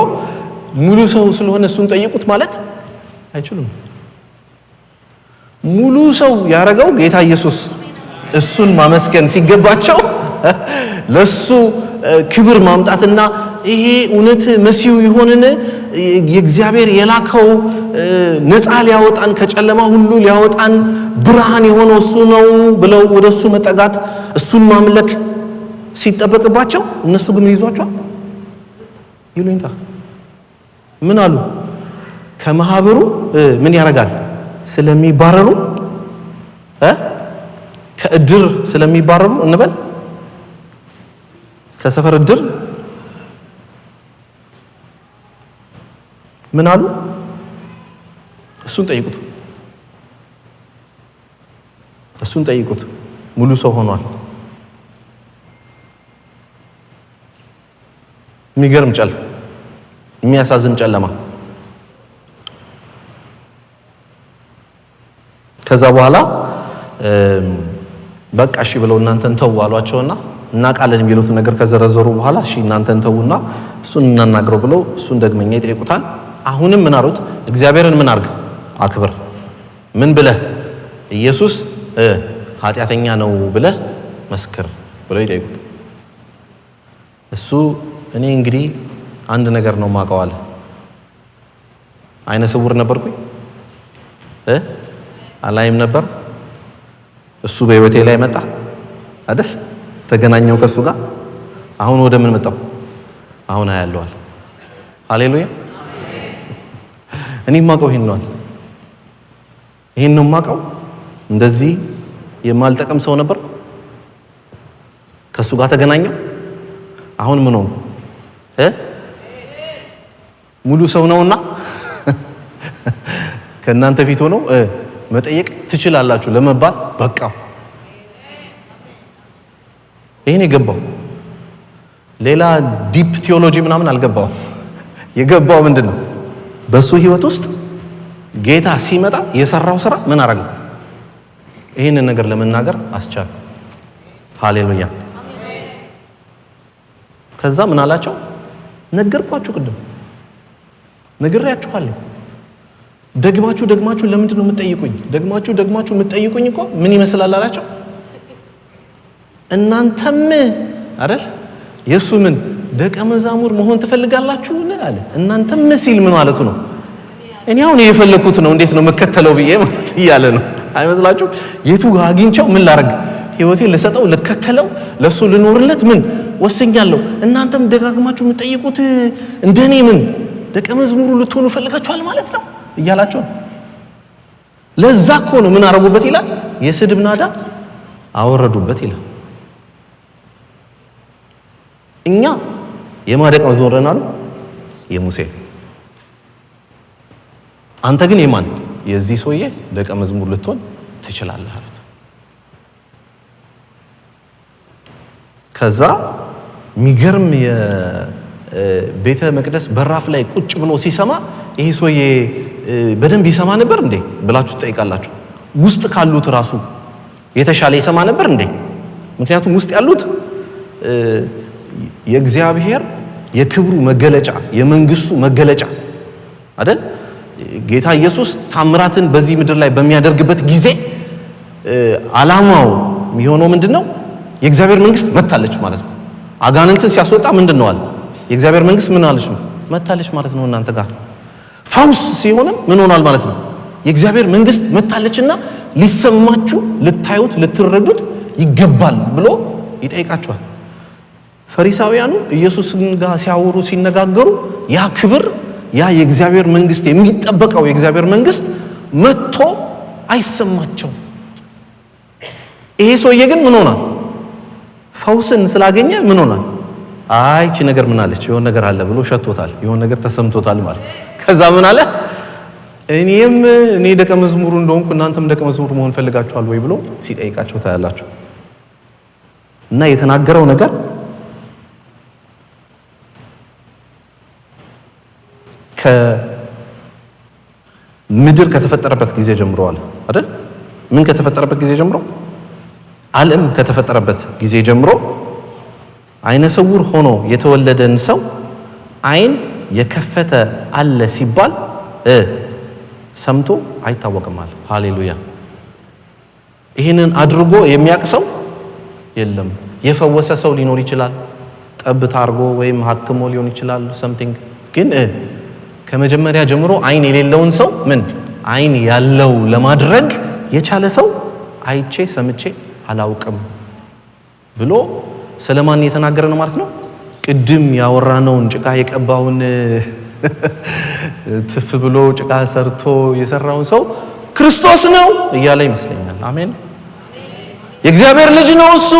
ሙሉ ሰው ስለሆነ እሱን ጠይቁት ማለት አይችሉም። ሙሉ ሰው ያረገው ጌታ ኢየሱስ እሱን ማመስገን ሲገባቸው ለሱ ክብር ማምጣትና ይሄ እውነት መሲሁ ይሆንን የእግዚአብሔር የላከው ነፃ ሊያወጣን ከጨለማ ሁሉ ሊያወጣን ብርሃን የሆነው እሱ ነው ብለው ወደሱ መጠጋት እሱን ማምለክ ሲጠበቅባቸው እነሱ ግን ይዟቸው ይሉኝታ ምን አሉ? ከማህበሩ ምን ያረጋል? ስለሚባረሩ ከእድር ስለሚባረሩ እንበል ከሰፈር እድር ምን አሉ? እሱን ጠይቁት ሙሉ ሰው ሆኗል። የሚገርም የሚያሳዝን ጨለማ። ከዛ በኋላ በቃ እሺ ብለው እናንተን ተው አሏቸውና እናቃለን የሚሉት ነገር ከዘረዘሩ በኋላ እሺ እናንተን ተውና እሱን እናናግረው ብለው እሱን ደግመኛ ይጠይቁታል። አሁንም ምን አሉት? እግዚአብሔርን ምን አርግ? አክብር። ምን ብለህ? ኢየሱስ ኃጢአተኛ ነው ብለህ መስክር ብለው ይጠይቁት። እሱ እኔ እንግዲህ አንድ ነገር ነው ማውቀው አለ። አይነ ስውር ነበርኩኝ አላይም ነበር። እሱ በህይወቴ ላይ መጣ አይደል? ተገናኘው ከሱ ጋር። አሁን ወደ ምን መጣው? አሁን አያለዋል። ሃሌሉያ። እኔ ማውቀው ይሄን ነው። ይሄን ነው ማውቀው። እንደዚህ የማልጠቀም ሰው ነበር። ከሱ ጋር ተገናኘው። አሁን ምን ሆነ? ሙሉ ሰው ነውና ከእናንተ ፊት ሆኖ መጠየቅ ትችላላችሁ ለመባል በቃው። ይሄን የገባው ሌላ ዲፕ ቲዮሎጂ ምናምን አልገባው። የገባው ምንድነው? በሱ ህይወት ውስጥ ጌታ ሲመጣ የሰራው ስራ ምን አረገው? ይሄንን ነገር ለመናገር አስቻለ። ሃሌሉያ። ከዛ ምን አላቸው? ነገርኳችሁ፣ ቅድም ነግሬያችኋለሁ። ደግማችሁ ለምንድን ነው የምትጠይቁኝ? ደግማችሁ የምትጠይቁኝ እኮ ምን ይመስላል አላቸው። እናንተም አይደል የሱ ምን ደቀ መዛሙር መሆን ትፈልጋላችሁ አለ። እናንተም ሲል ምን ማለቱ ነው? እኔ አሁን የፈለኩት ነው እንዴት ነው መከተለው ብዬ ማለት እያለ ነው አይመስላችሁ? የቱ ጋር አግኝቼው ምን ላርግ? ህይወቴን ልሰጠው፣ ልከተለው፣ ለሱ ልኖርለት ምን ወስኛለሁ። እናንተም ደጋግማችሁ የምትጠይቁት እንደኔ ምን ደቀ መዝሙሩ ልትሆኑ ፈልጋችኋል ማለት ነው እያላችሁ ነው። ለዛ እኮ ነው ምን አረጉበት ይላል? የስድብ ናዳ አወረዱበት ይላል። እኛ የማደቀ መዝሙር ነን አሉ የሙሴ። አንተ ግን የማን የዚህ ሰውዬ ደቀ መዝሙር ልትሆን ትችላለህ አሉት። ከዛ ሚገርም የቤተ መቅደስ በራፍ ላይ ቁጭ ብሎ ሲሰማ ይሄ ሰውዬ በደንብ ይሰማ ነበር እንዴ ብላችሁ ትጠይቃላችሁ። ውስጥ ካሉት ራሱ የተሻለ ይሰማ ነበር እንዴ? ምክንያቱም ውስጥ ያሉት የእግዚአብሔር የክብሩ መገለጫ የመንግስቱ መገለጫ አይደል? ጌታ ኢየሱስ ታምራትን በዚህ ምድር ላይ በሚያደርግበት ጊዜ ዓላማው የሚሆነው ምንድነው? የእግዚአብሔር መንግስት መታለች ማለት ነው። አጋንንትን ሲያስወጣ ምንድነው አለ? የእግዚአብሔር መንግስት ምን አለች? መታለች ማለት ነው እናንተ ጋር። ፈውስ ሲሆንም ምን ሆኗል ማለት ነው? የእግዚአብሔር መንግስት መታለችና ሊሰማችሁ፣ ልታዩት፣ ልትረዱት ይገባል ብሎ ይጠይቃቸዋል። ፈሪሳውያኑ ኢየሱስን ጋር ሲያወሩ ሲነጋገሩ ያ ክብር ያ የእግዚአብሔር መንግስት የሚጠበቀው የእግዚአብሔር መንግስት መጥቶ አይሰማቸው። ይሄ ሰውዬ ግን ምን ሆኗል? ፈውስን ስላገኘ ምን ሆኗል? አይ እቺ ነገር ምን አለች? የሆነ ነገር አለ ብሎ ሸቶታል። የሆነ ነገር ተሰምቶታል ማለት። ከዛ ምን አለ? እኔ ደቀ መዝሙሩ እንደሆንኩ እናንተም ደቀ መዝሙር መሆን ፈልጋችኋል ወይ ብሎ ሲጠይቃቸው ታያላችሁ። እና የተናገረው ነገር ከምድር ከተፈጠረበት ጊዜ ጀምሮ አለ አይደል? ምን ከተፈጠረበት ጊዜ ጀምሮ? ዓለም ከተፈጠረበት ጊዜ ጀምሮ አይነ ስውር ሆኖ የተወለደን ሰው አይን የከፈተ አለ ሲባል ሰምቶ አይታወቅም አለ። ሃሌሉያ። ይህንን አድርጎ የሚያውቅ ሰው የለም። የፈወሰ ሰው ሊኖር ይችላል፣ ጠብታ አድርጎ ወይም ሐክሞ ሊሆን ይችላል something። ግን ከመጀመሪያ ጀምሮ አይን የሌለውን ሰው ምን አይን ያለው ለማድረግ የቻለ ሰው አይቼ ሰምቼ አላውቅም ብሎ ስለማን የተናገረ ነው ማለት ነው? ቅድም ያወራነውን ጭቃ የቀባውን ትፍ ብሎ ጭቃ ሰርቶ የሰራውን ሰው ክርስቶስ ነው እያለ ይመስለኛል። አሜን። የእግዚአብሔር ልጅ ነው እሱ፣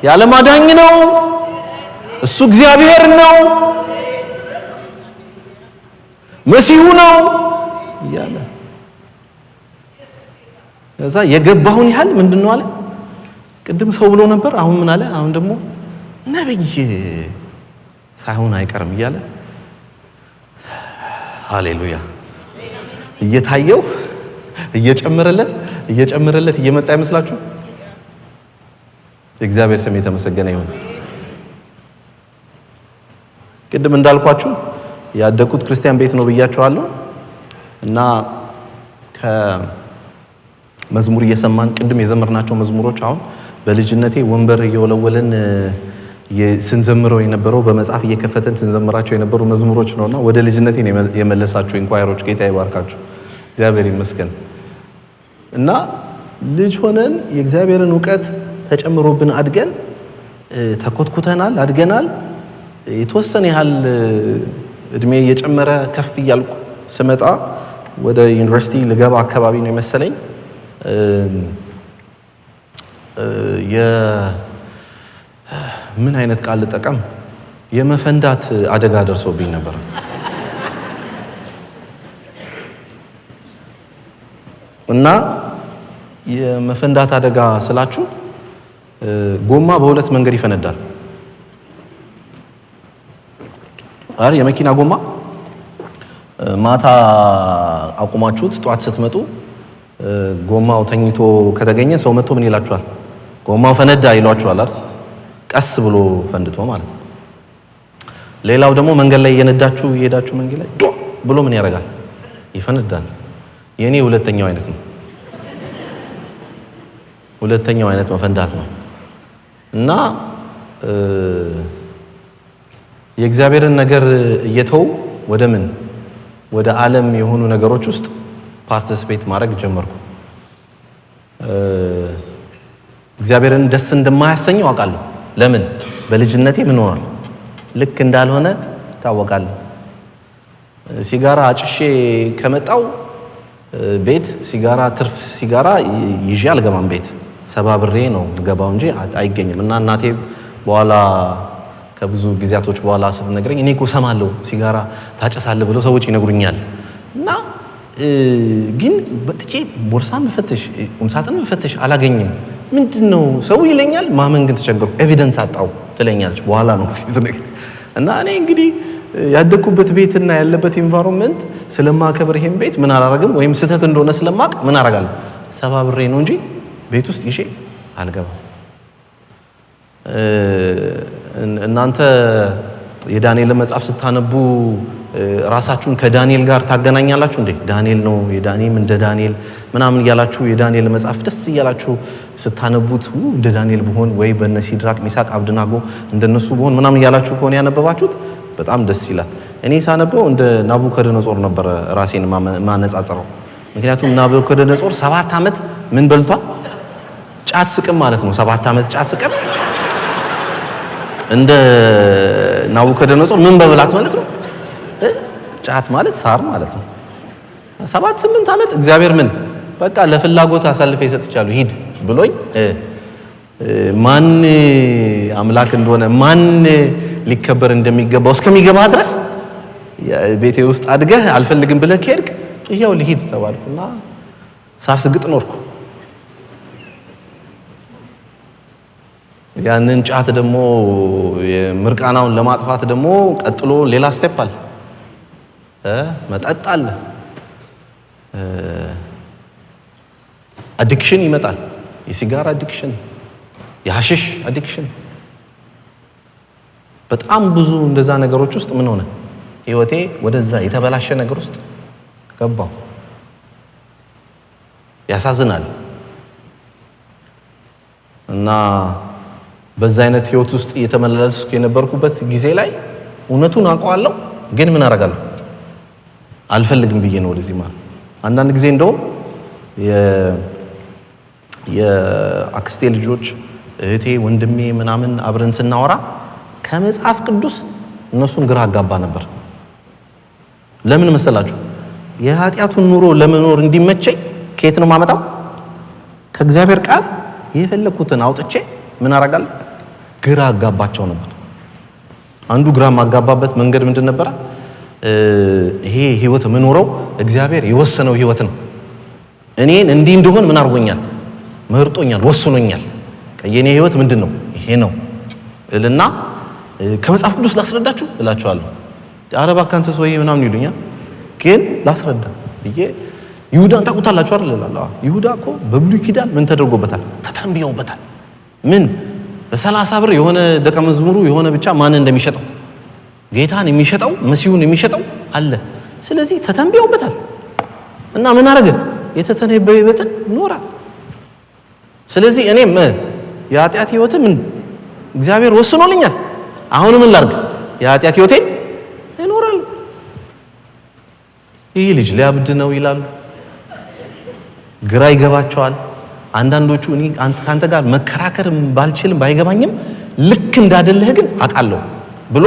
የዓለም አዳኝ ነው እሱ፣ እግዚአብሔር ነው፣ መሲሁ ነው እያለ እዛ የገባውን ያህል ምንድነው አለ? ቅድም ሰው ብሎ ነበር፣ አሁን ምን አለ? አሁን ደግሞ ነብይ ሳይሆን አይቀርም እያለ ሃሌሉያ እየታየው እየጨመረለት እየመጣ ይመስላችሁ? የእግዚአብሔር ስም የተመሰገነ ይሁን። ቅድም እንዳልኳችሁ ያደኩት ክርስቲያን ቤት ነው ብያችኋለሁ እና ከመዝሙር እየሰማን ቅድም የዘመርናቸው መዝሙሮች አሁን በልጅነቴ ወንበር እየወለወለን ስንዘምረው የነበረው በመጽሐፍ እየከፈተን ስንዘምራቸው የነበሩ መዝሙሮች ነውና ወደ ልጅነቴ የመለሳችሁ ኢንኳየሮች ጌታ ይባርካችሁ፣ እግዚአብሔር ይመስገን። እና ልጅ ሆነን የእግዚአብሔርን ዕውቀት ተጨምሮብን አድገን ተኮትኩተናል፣ አድገናል። የተወሰነ ያህል እድሜ እየጨመረ ከፍ እያልኩ ስመጣ ወደ ዩኒቨርሲቲ ልገባ አካባቢ ነው የመሰለኝ ምን አይነት ቃል ልጠቀም፣ የመፈንዳት አደጋ ደርሶብኝ ነበር። እና የመፈንዳት አደጋ ስላችሁ ጎማ በሁለት መንገድ ይፈነዳል። የመኪና ጎማ ማታ አቁማችሁት ጧት ስትመጡ ጎማው ተኝቶ ከተገኘ ሰው መጥቶ ምን ይላችኋል? ጎማው ፈነዳ ይሏችኋል አይደል? ቀስ ብሎ ፈንድቶ ማለት ነው። ሌላው ደግሞ መንገድ ላይ እየነዳችሁ እየሄዳችሁ መንገድ ላይ ብሎ ምን ያደርጋል? ይፈነዳል። የኔ ሁለተኛው አይነት ነው። ሁለተኛው አይነት መፈንዳት ነው። እና የእግዚአብሔርን ነገር እየተው ወደ ምን ወደ ዓለም የሆኑ ነገሮች ውስጥ ፓርቲሲፔት ማድረግ ጀመርኩ። እግዚአብሔርን ደስ እንደማያሰኘው አውቃለሁ። ለምን? በልጅነቴ ምን ሆኗል? ልክ እንዳልሆነ ታወቃለሁ። ሲጋራ አጭሼ ከመጣው ቤት ሲጋራ ትርፍ ሲጋራ ይዤ አልገባም። ቤት ሰባብሬ ነው ገባው እንጂ አይገኝም። እና እናቴ በኋላ ከብዙ ጊዜያቶች በኋላ ስትነግረኝ እኔ እኮ ሰማለሁ ሲጋራ ታጨሳለህ ብለው ሰዎች ይነግሩኛል። እና ግን በጥቼ ቦርሳን መፈተሽ ቁምሳጥን መፈተሽ አላገኝም። ምንድነው ሰው ይለኛል። ማመን ግን ተቸገርኩ። ኤቪደንስ አጣው ትለኛለች በኋላ ነው እና እኔ እንግዲህ ያደኩበት ቤትና ያለበት ኢንቫይሮንመንት ስለማከብር ይሄን ቤት ምን አላረግም ወይም ስህተት እንደሆነ ስለማቅ ምን አረጋለሁ? ሰባብሬ ነው እንጂ ቤት ውስጥ ይዤ አልገባም። እናንተ የዳንኤልን መጽሐፍ ስታነቡ ራሳችሁን ከዳንኤል ጋር ታገናኛላችሁ እንዴ? ዳንኤል ነው የዳንኤል እንደ ዳንኤል ምናምን እያላችሁ የዳንኤል መጽሐፍ ደስ እያላችሁ ስታነቡት እንደ ዳንኤል ብሆን ወይ በነ ሲድራቅ ሚሳቅ አብድናጎ እንደነሱ ብሆን ምናምን እያላችሁ ከሆነ ያነበባችሁት በጣም ደስ ይላል። እኔ ሳነበው እንደ ናቡከደነጾር ነበር ራሴን ማነጻጽረው። ምክንያቱም ናቡከደነጾር 7 ዓመት ምን በልቷል? ጫት ስቅም ማለት ነው። 7 ዓመት ጫት ስቅም እንደ ናቡከደነጾር ምን በብላት ማለት ነው? ጫት ማለት ሳር ማለት ነው። 7-8 ዓመት እግዚአብሔር ምን በቃ ለፍላጎት አሳልፈ ይሰጥቻለሁ ሂድ ብሎኝ ማን አምላክ እንደሆነ ማን ሊከበር እንደሚገባው እስከሚገባ ድረስ ቤቴ ውስጥ አድገህ አልፈልግም ብለህ ከሄድክ ይሄው ልሂድ ተባልኩና ሳር ስግጥ ኖርኩ። ያንን ጫት ደግሞ ምርቃናውን ለማጥፋት ደግሞ ቀጥሎ ሌላ ስቴፕ አለ። መጠጥ አለ። አዲክሽን ይመጣል። የሲጋራ አዲክሽን፣ የሐሽሽ አዲክሽን፣ በጣም ብዙ እንደዛ ነገሮች ውስጥ ምን ሆነ? ህይወቴ ወደዛ የተበላሸ ነገር ውስጥ ገባሁ። ያሳዝናል። እና በዛ አይነት ህይወት ውስጥ እየተመላለስኩ የነበርኩበት ጊዜ ላይ እውነቱን አውቀዋለሁ፣ ግን ምን አደርጋለሁ? አልፈልግም ብዬ ነው ወደዚህ ማለት። አንዳንድ ጊዜ እንደውም የአክስቴ ልጆች እህቴ፣ ወንድሜ ምናምን አብረን ስናወራ ከመጽሐፍ ቅዱስ እነሱን ግራ አጋባ ነበር። ለምን መሰላችሁ? የኃጢአቱን ኑሮ ለመኖር እንዲመቸኝ ከየት ነው ማመጣው? ከእግዚአብሔር ቃል የፈለኩትን አውጥቼ ምን አደርጋለሁ? ግራ አጋባቸው ነበር። አንዱ ግራ ማጋባበት መንገድ ምንድን ነበረ? ይሄ ህይወት የምኖረው እግዚአብሔር የወሰነው ህይወት ነው። እኔን እንዲህ እንደሆን ምን አድርጎኛል? መርጦኛል፣ ወስኖኛል። የኔ ህይወት ምንድን ነው? ይሄ ነው እልና ከመጽሐፍ ቅዱስ ላስረዳችሁ እላችኋለሁ። ኧረ እባክህ አንተ ሰውዬ ምናምን ይሉኛል። ግን ላስረዳ ብዬ ይሁዳን ታውቁታላችሁ አይደል? ይሁዳ እኮ በብሉይ ኪዳን ምን ተደርጎበታል? ተተንብየውበታል። ምን በ30 ብር የሆነ ደቀ መዝሙሩ የሆነ ብቻ ማን እንደሚሸጠው ጌታን የሚሸጠው መሲሁን የሚሸጠው አለ። ስለዚህ ተተንብዮበታል እና ምን አረገ? የተተነበየበትን ኖራ። ስለዚህ እኔም የኃጢአት ህይወት ምን እግዚአብሔር ወስኖልኛል። አሁን ምን ላርግ? የኃጢአት ህይወቴን እኖራለሁ። ይህ ልጅ ሊያብድ ነው ይላሉ። ግራ ይገባቸዋል። አንዳንዶቹ እኔ ካንተ ጋር መከራከር ባልችልም ባይገባኝም ልክ እንዳደለህ ግን አውቃለሁ ብሎ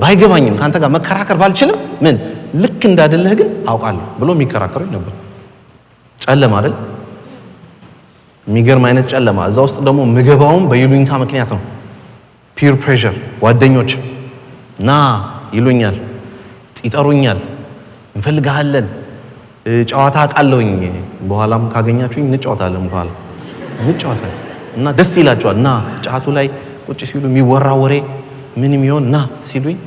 ባይገባኝም ካንተ ጋር መከራከር ባልችልም ምን ልክ እንዳደለህ ግን አውቃለሁ ብሎ የሚከራከሩ ነበር። ጨለማ አይደል? የሚገርም አይነት ጨለማ። እዛ ውስጥ ደግሞ ምገባውም በይሉኝታ ምክንያት ነው። ፒር ፕሬሸር፣ ጓደኞች ና ይሉኛል፣ ይጠሩኛል፣ እንፈልጋለን፣ ጨዋታ አውቃለሁኝ፣ በኋላም ካገኛችሁኝ እንጫወታለን፣ በኋላ እንጫወታለን እና ደስ ይላቸዋል። እና ጫቱ ላይ ቁጭ ሲሉ የሚወራ ወሬ ምንም ይሆን ና ሲሉኝ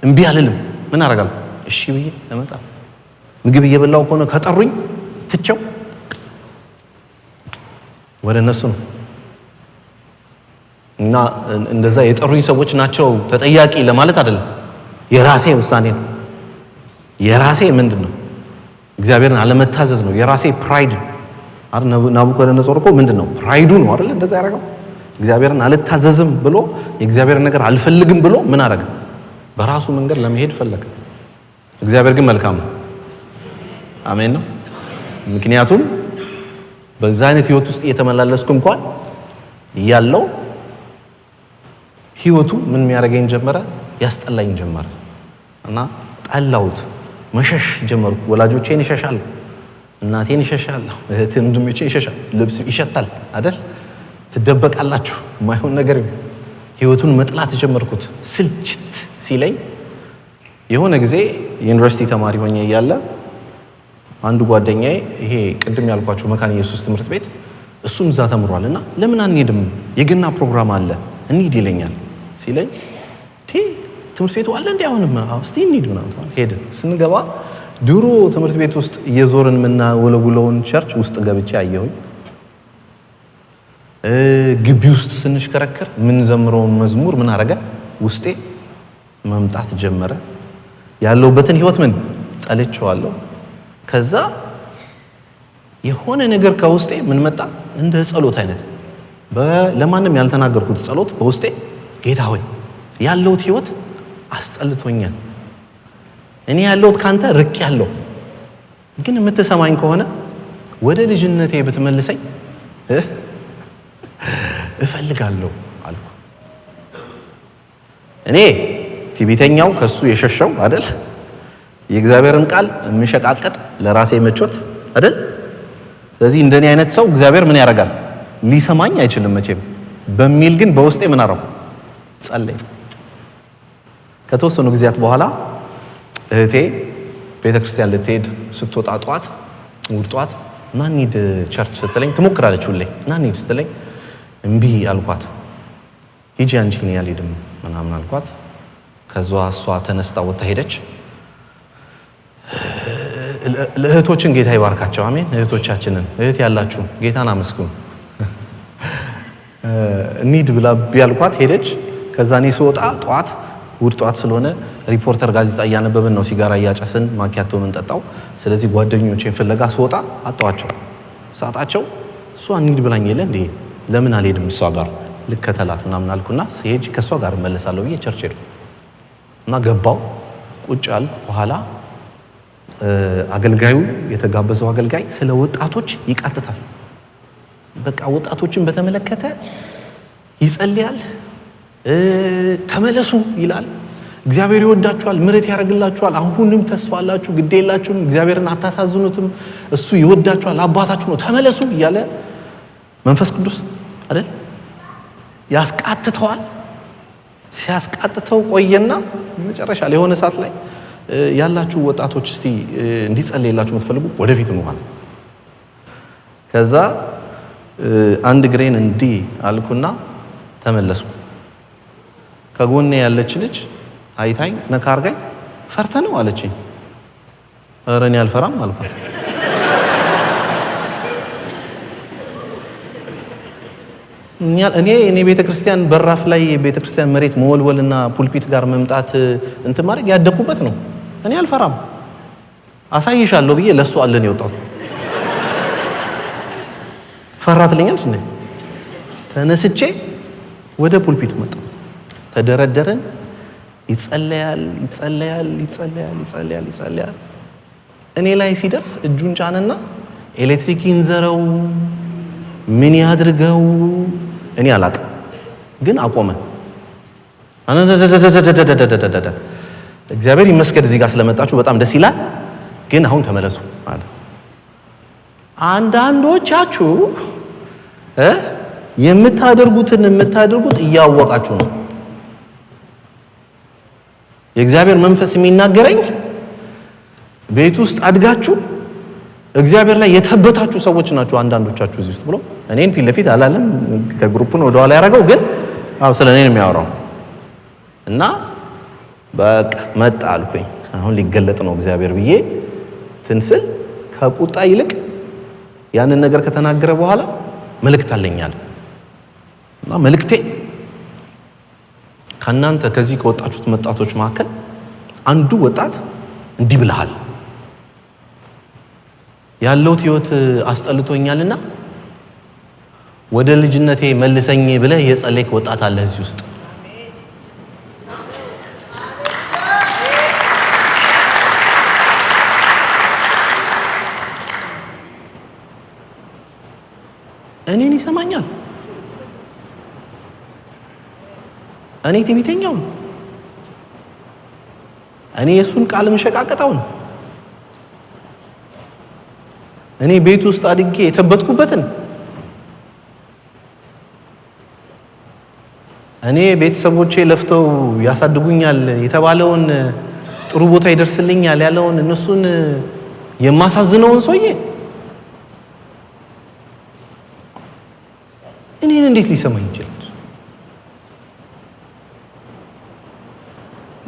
እምቢ አልልም። ምን አደርጋለሁ? እሺ ብዬ እመጣለሁ። ምግብ እየበላሁ ከሆነ ከጠሩኝ ትቸው ወደ እነሱ ነው። እና እንደዛ የጠሩኝ ሰዎች ናቸው ተጠያቂ ለማለት አይደለም። የራሴ ውሳኔ ነው። የራሴ ምንድን ነው? እግዚአብሔርን አለመታዘዝ ነው። የራሴ ፕራይድ ናቡከደነጾር እኮ ምንድን ነው? ፕራይዱ ነው አይደል? እንደዛ ያደረገው እግዚአብሔርን አልታዘዝም ብሎ የእግዚአብሔርን ነገር አልፈልግም ብሎ ምን አደረገ? በራሱ መንገድ ለመሄድ ፈለገ። እግዚአብሔር ግን መልካም ነው። አሜን ነው። ምክንያቱም በዛ አይነት ህይወት ውስጥ እየተመላለስኩ እንኳን ያለው ህይወቱ ምን የሚያደርገኝ ጀመረ? ያስጠላኝ ጀመረ እና ጠላሁት። መሸሽ ጀመርኩ። ወላጆቼን ይሸሻለሁ፣ እናቴን ይሸሻለሁ፣ እህቴን ወንድሞቼን ይሸሻል። ልብስ ይሸታል አይደል? ትደበቃላችሁ። የማይሆን ነገር ህይወቱን መጥላት ጀመርኩት። ስልችት ሲለኝ የሆነ ጊዜ ዩኒቨርሲቲ ተማሪ ሆኜ እያለ አንዱ ጓደኛዬ ይሄ ቅድም ያልኳቸው መካነ ኢየሱስ ትምህርት ቤት እሱም እዛ ተምሯልና ለምን አንሄድም? የገና ፕሮግራም አለ እንሂድ ይለኛል። ሲለኝ ትምህርት ቤቱ አለ እንዴ? አሁንም እስቲ እንሂድ ምናምን ሄድን። ስንገባ ድሮ ትምህርት ቤት ውስጥ እየዞርን የምናወለውለውን ቸርች ውስጥ ገብቼ አየሁኝ። ግቢ ውስጥ ስንሽከረከር የምንዘምረውን መዝሙር ምን አረገ? ውስጤ መምጣት ጀመረ። ያለውበትን ህይወት ምን ጠልቼዋለሁ። ከዛ የሆነ ነገር ከውስጤ ምን መጣ? እንደ ጸሎት አይነት ለማንም ያልተናገርኩት ጸሎት በውስጤ ጌታ ሆይ ያለውት ህይወት አስጠልቶኛል። እኔ ያለውት ካንተ ርቅ ያለው ግን የምትሰማኝ ከሆነ ወደ ልጅነቴ ብትመልሰኝ እፈልጋለሁ አልኩ። እኔ ትዕቢተኛው ከሱ የሸሸው አይደል? የእግዚአብሔርን ቃል የሚሸቃቀጥ ለራሴ መቾት አይደል? ስለዚህ እንደኔ አይነት ሰው እግዚአብሔር ምን ያደርጋል? ሊሰማኝ አይችልም መቼም በሚል ግን በውስጤ ምን አደረኩ? ጸለይ። ከተወሰኑ ጊዜያት በኋላ እህቴ ቤተክርስቲያን ልትሄድ ስትወጣ ጧት እሑድ ጧት ና እንሂድ ቸርች ስትለኝ ትሞክራለች ሁሌ። ና እንሂድ ስትለኝ እምቢ አልኳት። ሂጂ አንቺ እኔ አልሄድም ምናምን አልኳት። ከዛ እሷ ተነስታ ወጥታ ሄደች። ለእህቶችን ጌታ ይባርካቸው። አሜን። እህቶቻችንን እህት ያላችሁ ጌታን አመስግኑ። እንሂድ ብላ ቢያልኳት ሄደች። ከዛ እኔ ስወጣ ጧት እሑድ ጧት ስለሆነ ሪፖርተር ጋዜጣ እያነበብን ነው፣ ሲጋራ እያጨስን ማኪያቶ የምንጠጣው። ስለዚህ ጓደኞቼን ፍለጋ ስወጣ አጣዋቸው። ሳጣቸው እሷ እንሂድ ብላኝ የለ እንዴ ለምን አልሄድም እሷ ጋር ልከተላት ምናምን አልኩና ስሄድ ከእሷ ጋር እመለሳለሁ ብዬ ቸርች ሄድኩ እና ገባው ቁጭ አልኩ። በኋላ አገልጋዩ የተጋበዘው አገልጋይ ስለ ወጣቶች ይቃትታል። በቃ ወጣቶችን በተመለከተ ይጸልያል። ተመለሱ ይላል። እግዚአብሔር ይወዳችኋል፣ ምሕረት ያደርግላችኋል፣ አሁንም ተስፋ አላችሁ፣ ግድ የላችሁም፣ እግዚአብሔርን አታሳዝኑትም፣ እሱ ይወዳችኋል፣ አባታችሁ ነው፣ ተመለሱ እያለ መንፈስ ቅዱስ አይደል ያስቃትተዋል። ሲያስቃትተው ቆየና መጨረሻ ላይ የሆነ ሰዓት ላይ ያላችሁ ወጣቶች እስቲ እንዲጸልይላችሁ የምትፈልጉ ወደፊት ነው ማለት። ከዛ አንድ ግሬን እንዲህ አልኩና ተመለስኩ። ከጎኔ ያለች ልጅ አይታኝ ነካ አርጋኝ ፈርተ ነው አለችኝ። ኧረ እኔ አልፈራም አልኳት። እኔ ቤተክርስቲያን በራፍ ላይ ቤተክርስቲያን መሬት መወልወልና ፑልፒት ጋር መምጣት እንትን ማድረግ ያደኩበት ነው። እኔ አልፈራም። አሳይሻለሁ ብዬ ለሱ አለን ይወጣው ፈራትልኛል እንዴ? ተነስቼ ወደ ፑልፒቱ መጣ። ተደረደረን። ይጸለያል። እኔ ላይ ሲደርስ እጁን ጫነና ኤሌክትሪክ ይንዘረው ምን ያድርገው እኔ አላውቅም፣ ግን አቆመ። እግዚአብሔር ይመስገን እዚህ ጋር ስለመጣችሁ በጣም ደስ ይላል፣ ግን አሁን ተመለሱ አለ። አንዳንዶቻችሁ የምታደርጉት እያወቃችሁ ነው። የእግዚአብሔር መንፈስ የሚናገረኝ ቤት ውስጥ አድጋችሁ እግዚአብሔር ላይ የተበታችሁ ሰዎች ናቸው አንዳንዶቻችሁ እዚህ ውስጥ ብሎ እኔን ፊት ለፊት አላለም። ከግሩፑን ወደ ኋላ ያደረገው ግን ስለ እኔ ነው የሚያወራው። እና በቃ መጣ አልኩኝ። አሁን ሊገለጥ ነው እግዚአብሔር ብዬ ትንስል ከቁጣ ይልቅ ያንን ነገር ከተናገረ በኋላ መልእክት አለኛል። እና መልእክቴ ከናንተ ከዚህ ከወጣችሁት ወጣቶች መካከል አንዱ ወጣት እንዲህ ብለሃል፣ ያለውት ህይወት አስጠልቶኛልና ወደ ልጅነቴ መልሰኝ ብለህ የጸለይክ ወጣት አለ እዚህ ውስጥ። እኔን ይሰማኛል። እኔ ትዕቢተኛው ነው። እኔ የሱን ቃል መሸቃቀጣው ነው። እኔ ቤት ውስጥ አድጌ የተበትኩበትን እኔ ቤተሰቦቼ ለፍተው ያሳድጉኛል የተባለውን ጥሩ ቦታ ይደርስልኛል ያለውን እነሱን የማሳዝነውን ሰውዬ እኔን እንዴት ሊሰማኝ ይችላል?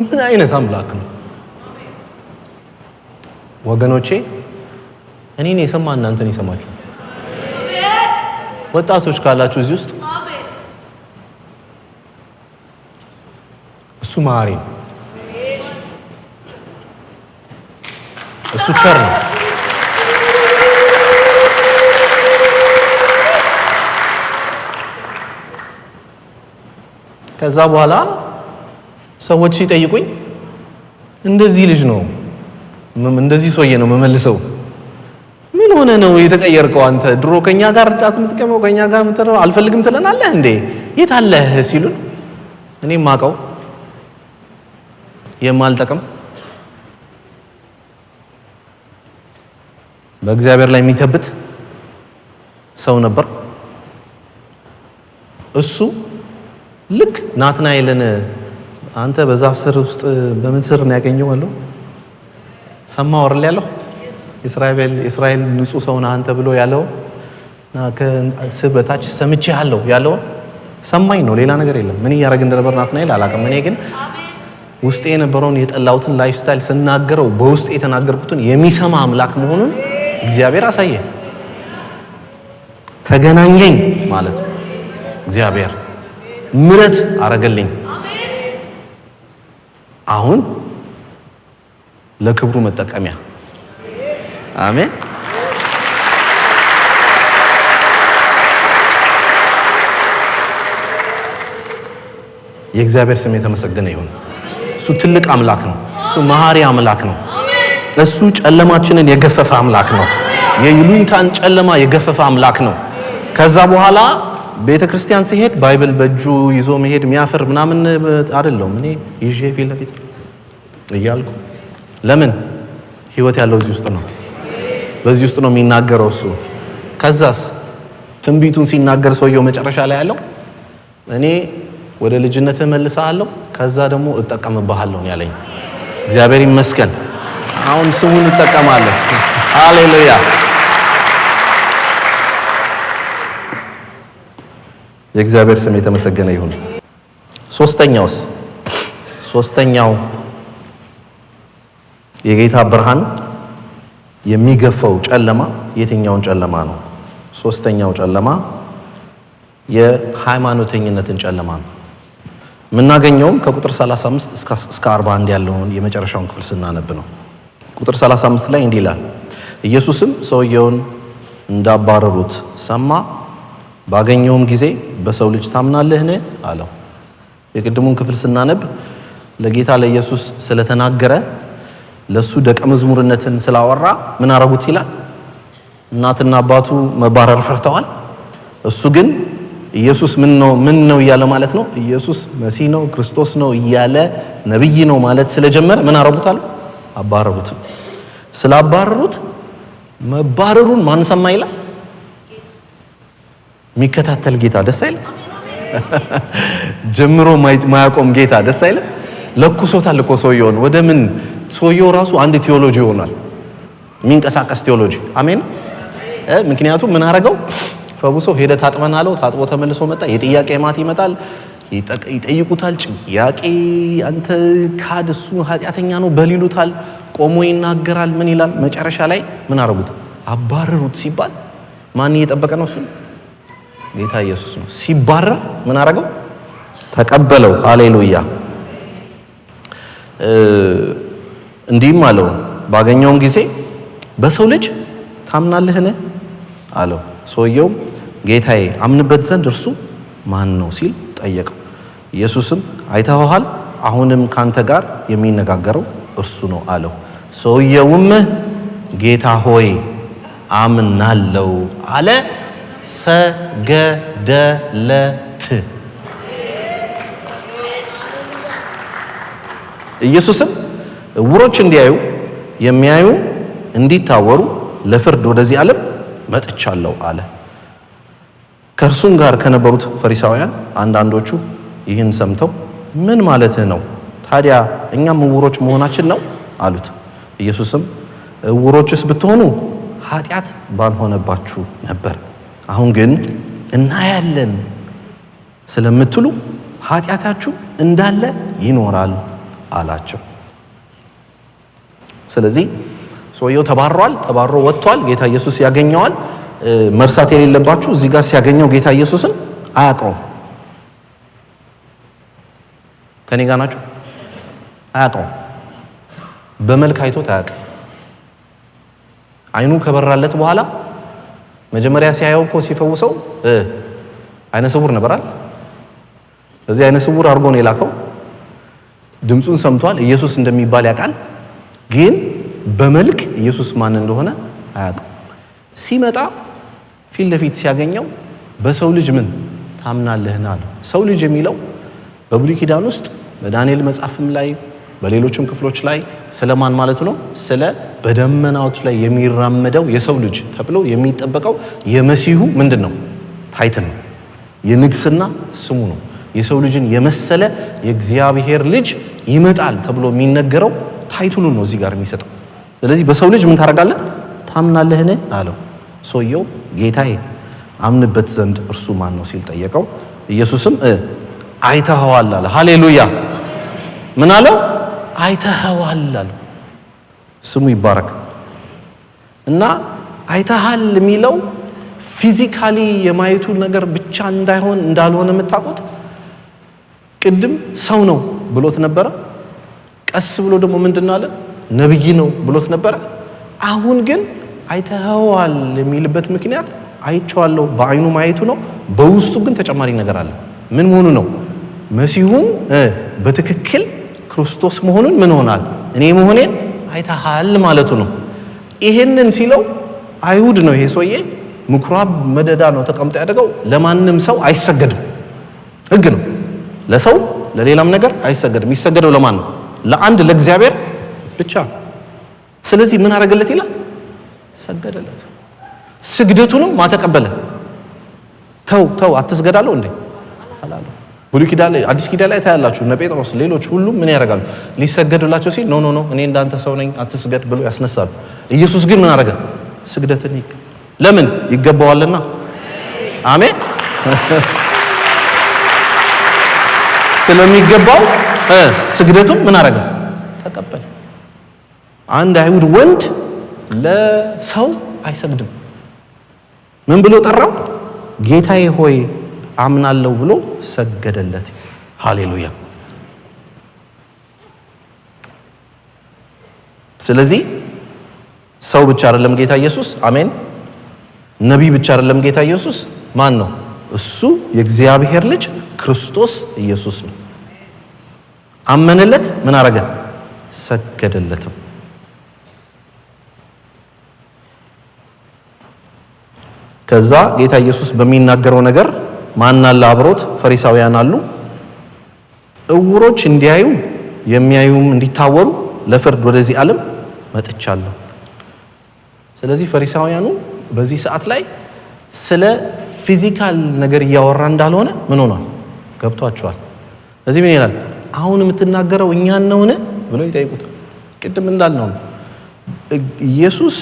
ምን አይነት አምላክ ነው? ወገኖቼ እኔን የሰማ እናንተን ይሰማችሁ። ወጣቶች ካላችሁ እዚህ ውስጥ እሱ መሐሪ ነው። እሱ ቸር ነው። ከዛ በኋላ ሰዎች ሲጠይቁኝ እንደዚህ ልጅ ነው እንደዚህ ሰውዬ ነው መመልሰው። ምን ሆነ ነው የተቀየርከው አንተ? ድሮ ከኛ ጋር ጫት የምትቀመው ከኛ ጋር የምትረው አልፈልግም ትለናለህ እንዴ? የት አለህ ሲሉን እኔም ማቀው የማልጠቅም በእግዚአብሔር ላይ የሚተብት ሰው ነበር። እሱ ልክ ናትናኤልን አንተ በዛፍ ስር ውስጥ በምን ስር ነው ያገኘው አለው። ሰማው አይደል ያለው እስራኤል ንጹህ ሰው ነህ አንተ ብሎ ያለው እና ከስር በታች ሰምቼሃለሁ ያለው ሰማኝ ነው፣ ሌላ ነገር የለም። ምን እያደረገ እንደነበር ናትናኤል አላውቅም። እኔ ግን ውስጤ የነበረውን የጠላሁትን ላይፍ ስታይል ስናገረው በውስጤ የተናገርኩትን የሚሰማ አምላክ መሆኑን እግዚአብሔር አሳየ። ተገናኘኝ ማለት ነው። እግዚአብሔር ምሕረት አረገልኝ። አሁን ለክብሩ መጠቀሚያ አሜን። የእግዚአብሔር ስም የተመሰገነ ይሁን። እሱ ትልቅ አምላክ ነው። እሱ መሐሪ አምላክ ነው። እሱ ጨለማችንን የገፈፈ አምላክ ነው። የይሉኝታን ጨለማ የገፈፈ አምላክ ነው። ከዛ በኋላ ቤተክርስቲያን ሲሄድ ባይብል በእጁ ይዞ መሄድ የሚያፈር ምናምን አይደለም። እኔ ይዤ ፊት ለፊት እያልኩ ለምን ህይወት ያለው እዚህ ውስጥ ነው። በዚህ ውስጥ ነው የሚናገረው እሱ። ከዛስ ትንቢቱን ሲናገር ሰውየው መጨረሻ ላይ ያለው እኔ ወደ ልጅነትህ መልሰሃለሁ፣ ከዛ ደግሞ እጠቀምብሃለሁ ያለኝ እግዚአብሔር ይመስገን። አሁን ስሙን እጠቀማለሁ። ሃሌሉያ። የእግዚአብሔር ስም የተመሰገነ ይሁን። ሶስተኛው የጌታ ብርሃን የሚገፋው ጨለማ የትኛውን ጨለማ ነው? ሶስተኛው ጨለማ የሃይማኖተኝነትን ጨለማ ነው የምናገኘውም ከቁጥር 35 እስከ 41 ያለውን የመጨረሻውን ክፍል ስናነብ ነው። ቁጥር 35 ላይ እንዲህ ይላል፣ ኢየሱስም ሰውየውን እንዳባረሩት ሰማ። ባገኘውም ጊዜ በሰው ልጅ ታምናለህን አለው። የቅድሙን ክፍል ስናነብ ለጌታ ለኢየሱስ ስለተናገረ ለሱ ደቀ መዝሙርነትን ስላወራ ምን አረጉት ይላል? እናትና አባቱ መባረር ፈርተዋል። እሱ ግን ኢየሱስ ምን ነው እያለ ማለት ነው። ኢየሱስ መሲህ ነው፣ ክርስቶስ ነው እያለ ነብይ ነው ማለት ስለጀመረ ምን አረጉታል? አባረሩት። ስላባረሩት መባረሩን ማን ሰማ ይላል? የሚከታተል ጌታ ደስ አይልም? ጀምሮ ማያቆም ጌታ ደስ አይልም? ለኩሶታል እኮ ሰውየውን። ወደ ምን ሰውየው ራሱ አንድ ቴዎሎጂ ይሆናል፣ የሚንቀሳቀስ ቴዎሎጂ። አሜን። ምክንያቱም ምን አረገው? ፈውሶ ሄደ ታጥበን አለው። ታጥቦ ተመልሶ መጣ። የጥያቄ ማት ይመጣል፣ ይጠይቁታል። ጥያቄ አንተ ካድ፣ እሱ ኃጢአተኛ ነው በሊሉታል። ቆሞ ይናገራል። ምን ይላል? መጨረሻ ላይ ምን አረጉት? አባረሩት። ሲባል ማን እየጠበቀ ነው? እሱ ጌታ ኢየሱስ ነው። ሲባረር ምን አረገው? ተቀበለው። ሃሌሉያ። እንዲህም አለው፣ ባገኘውም ጊዜ በሰው ልጅ ታምናለህን አለው። ሰውየው ጌታዬ አምንበት ዘንድ እርሱ ማን ነው ሲል ጠየቀው። ኢየሱስም አይተኸዋል፣ አሁንም ካንተ ጋር የሚነጋገረው እርሱ ነው አለው። ሰውየውም ጌታ ሆይ አምናለው አለ፣ ሰገደለት። ኢየሱስም ዕውሮች እንዲያዩ የሚያዩ እንዲታወሩ ለፍርድ ወደዚህ ዓለም መጥቻለሁ አለ። ከእርሱም ጋር ከነበሩት ፈሪሳውያን አንዳንዶቹ ይህን ሰምተው ምን ማለትህ ነው? ታዲያ እኛም ዕውሮች መሆናችን ነው አሉት። ኢየሱስም ዕውሮችስ ብትሆኑ ኃጢአት ባልሆነባችሁ ነበር፣ አሁን ግን እናያለን ስለምትሉ ኃጢአታችሁ እንዳለ ይኖራል አላቸው። ስለዚህ ሰውየው ተባሯል፣ ተባሮ ወጥቷል። ጌታ ኢየሱስ ያገኘዋል። መርሳት የሌለባችሁ እዚህ ጋር ሲያገኘው ጌታ ኢየሱስን አያውቀውም። ከኔ ጋር ናችሁ? አያውቀውም። በመልክ አይቶት አያውቅም። አይኑ ከበራለት በኋላ መጀመሪያ ሲያየው እኮ ሲፈውሰው አይነ ስውር ነበራል። ስለዚህ አይነ ስውር አድርጎ ነው የላከው። ድምፁን ሰምቷል። ኢየሱስ እንደሚባል ያውቃል። ግን በመልክ ኢየሱስ ማን እንደሆነ አያውቅም። ሲመጣ ፊት ለፊት ሲያገኘው በሰው ልጅ ምን ታምናለህና አለው። ሰው ልጅ የሚለው በብሉይ ኪዳን ውስጥ በዳንኤል መጽሐፍም ላይ በሌሎችም ክፍሎች ላይ ስለማን ማለት ነው? ስለ በደመናዎች ላይ የሚራመደው የሰው ልጅ ተብሎ የሚጠበቀው የመሲሁ ምንድን ነው? ታይትል ነው። የንግስና ስሙ ነው። የሰው ልጅን የመሰለ የእግዚአብሔር ልጅ ይመጣል ተብሎ የሚነገረው ታይትሉን ነው እዚህ ጋር የሚሰጠው። ስለዚህ በሰው ልጅ ምን ታደርጋለህ? ታምናለህን አለው። ሰውየው ጌታዬ አምንበት ዘንድ እርሱ ማን ነው ሲል ጠየቀው። ኢየሱስም አይተኸዋል አለ። ሃሌሉያ። ምን አለው? አይተኸዋል አለው። ስሙ ይባረክ። እና አይተሃል የሚለው ፊዚካሊ የማየቱ ነገር ብቻ እንዳልሆነ የምታውቁት፣ ቅድም ሰው ነው ብሎት ነበረ። ቀስ ብሎ ደግሞ ምንድነው አለ? ነብይ ነው ብሎት ነበረ። አሁን ግን አይተኸዋል የሚልበት ምክንያት አይቼዋለሁ በአይኑ ማየቱ ነው። በውስጡ ግን ተጨማሪ ነገር አለ። ምን መሆኑ ነው? መሲሁን በትክክል ክርስቶስ መሆኑን ምን ሆናል? እኔ መሆኔን አይተሃል ማለቱ ነው። ይሄንን ሲለው አይሁድ ነው ይሄ ሰውዬ። ምኩራብ መደዳ ነው ተቀምጦ ያደገው። ለማንም ሰው አይሰገድም፣ ሕግ ነው። ለሰው ለሌላም ነገር አይሰገድም። የሚሰገደው ለማን ነው? ለአንድ ለእግዚአብሔር ብቻ። ስለዚህ ምን አደረገለት ይላል? ሰገደለት። ስግደቱንም ማተቀበለ። ተው አትስገዳለሁ እንዴ አላለው። ብሉይ ኪዳን ላይ አዲስ ኪዳን ላይ ታያላችሁ። እነ ጴጥሮስ ሌሎች ሁሉ ምን ያደርጋሉ? ሊሰገድላቸው ሲል ኖ እኔ እንዳንተ ሰው ነኝ አትስገድ ብሎ ያስነሳሉ። ኢየሱስ ግን ምን አደረገ? ስግደትን ለምን? ይገባዋልና። አሜን። ስለሚገባው ስግደቱን ምን አደረገ? ተቀበለ። አንድ አይሁድ ወንድ ለሰው አይሰግድም። ምን ብሎ ጠራው? ጌታዬ ሆይ አምናለሁ ብሎ ሰገደለት። ሃሌሉያ። ስለዚህ ሰው ብቻ አይደለም ጌታ ኢየሱስ፣ አሜን። ነቢይ ብቻ አይደለም ጌታ ኢየሱስ። ማን ነው እሱ? የእግዚአብሔር ልጅ ክርስቶስ ኢየሱስ ነው። አመነለት፣ ምን አረገ? ሰገደለትም። ከዛ ጌታ ኢየሱስ በሚናገረው ነገር ማን አለ አብሮት? ፈሪሳውያን አሉ። እውሮች እንዲያዩ የሚያዩም እንዲታወሩ ለፍርድ ወደዚህ ዓለም መጥቻለሁ። ስለዚህ ፈሪሳውያኑ በዚህ ሰዓት ላይ ስለ ፊዚካል ነገር እያወራ እንዳልሆነ ምን ሆኗል? ገብቷቸዋል። ስለዚህ ምን ይላል? አሁን የምትናገረው እኛን ነውን ብለው ይጠይቁታል። ቅድም እንዳልነው ኢየሱስ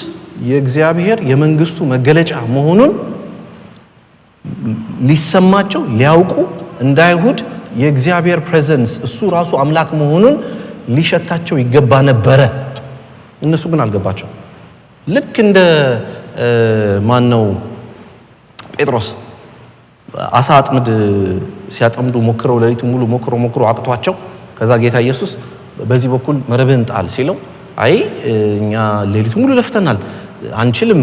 የእግዚአብሔር የመንግስቱ መገለጫ መሆኑን ሊሰማቸው ሊያውቁ እንደ አይሁድ የእግዚአብሔር ፕሬዘንስ እሱ ራሱ አምላክ መሆኑን ሊሸታቸው ይገባ ነበረ። እነሱ ግን አልገባቸው። ልክ እንደ ማነው ጴጥሮስ አሳ አጥምድ ሲያጠምዱ ሞክረው ሌሊቱ ሙሉ ሞክሮ አቅቷቸው ከዛ ጌታ ኢየሱስ በዚህ በኩል መረብህን ጣል ሲለው አይ እኛ ሌሊቱ ሙሉ ለፍተናል አንችልም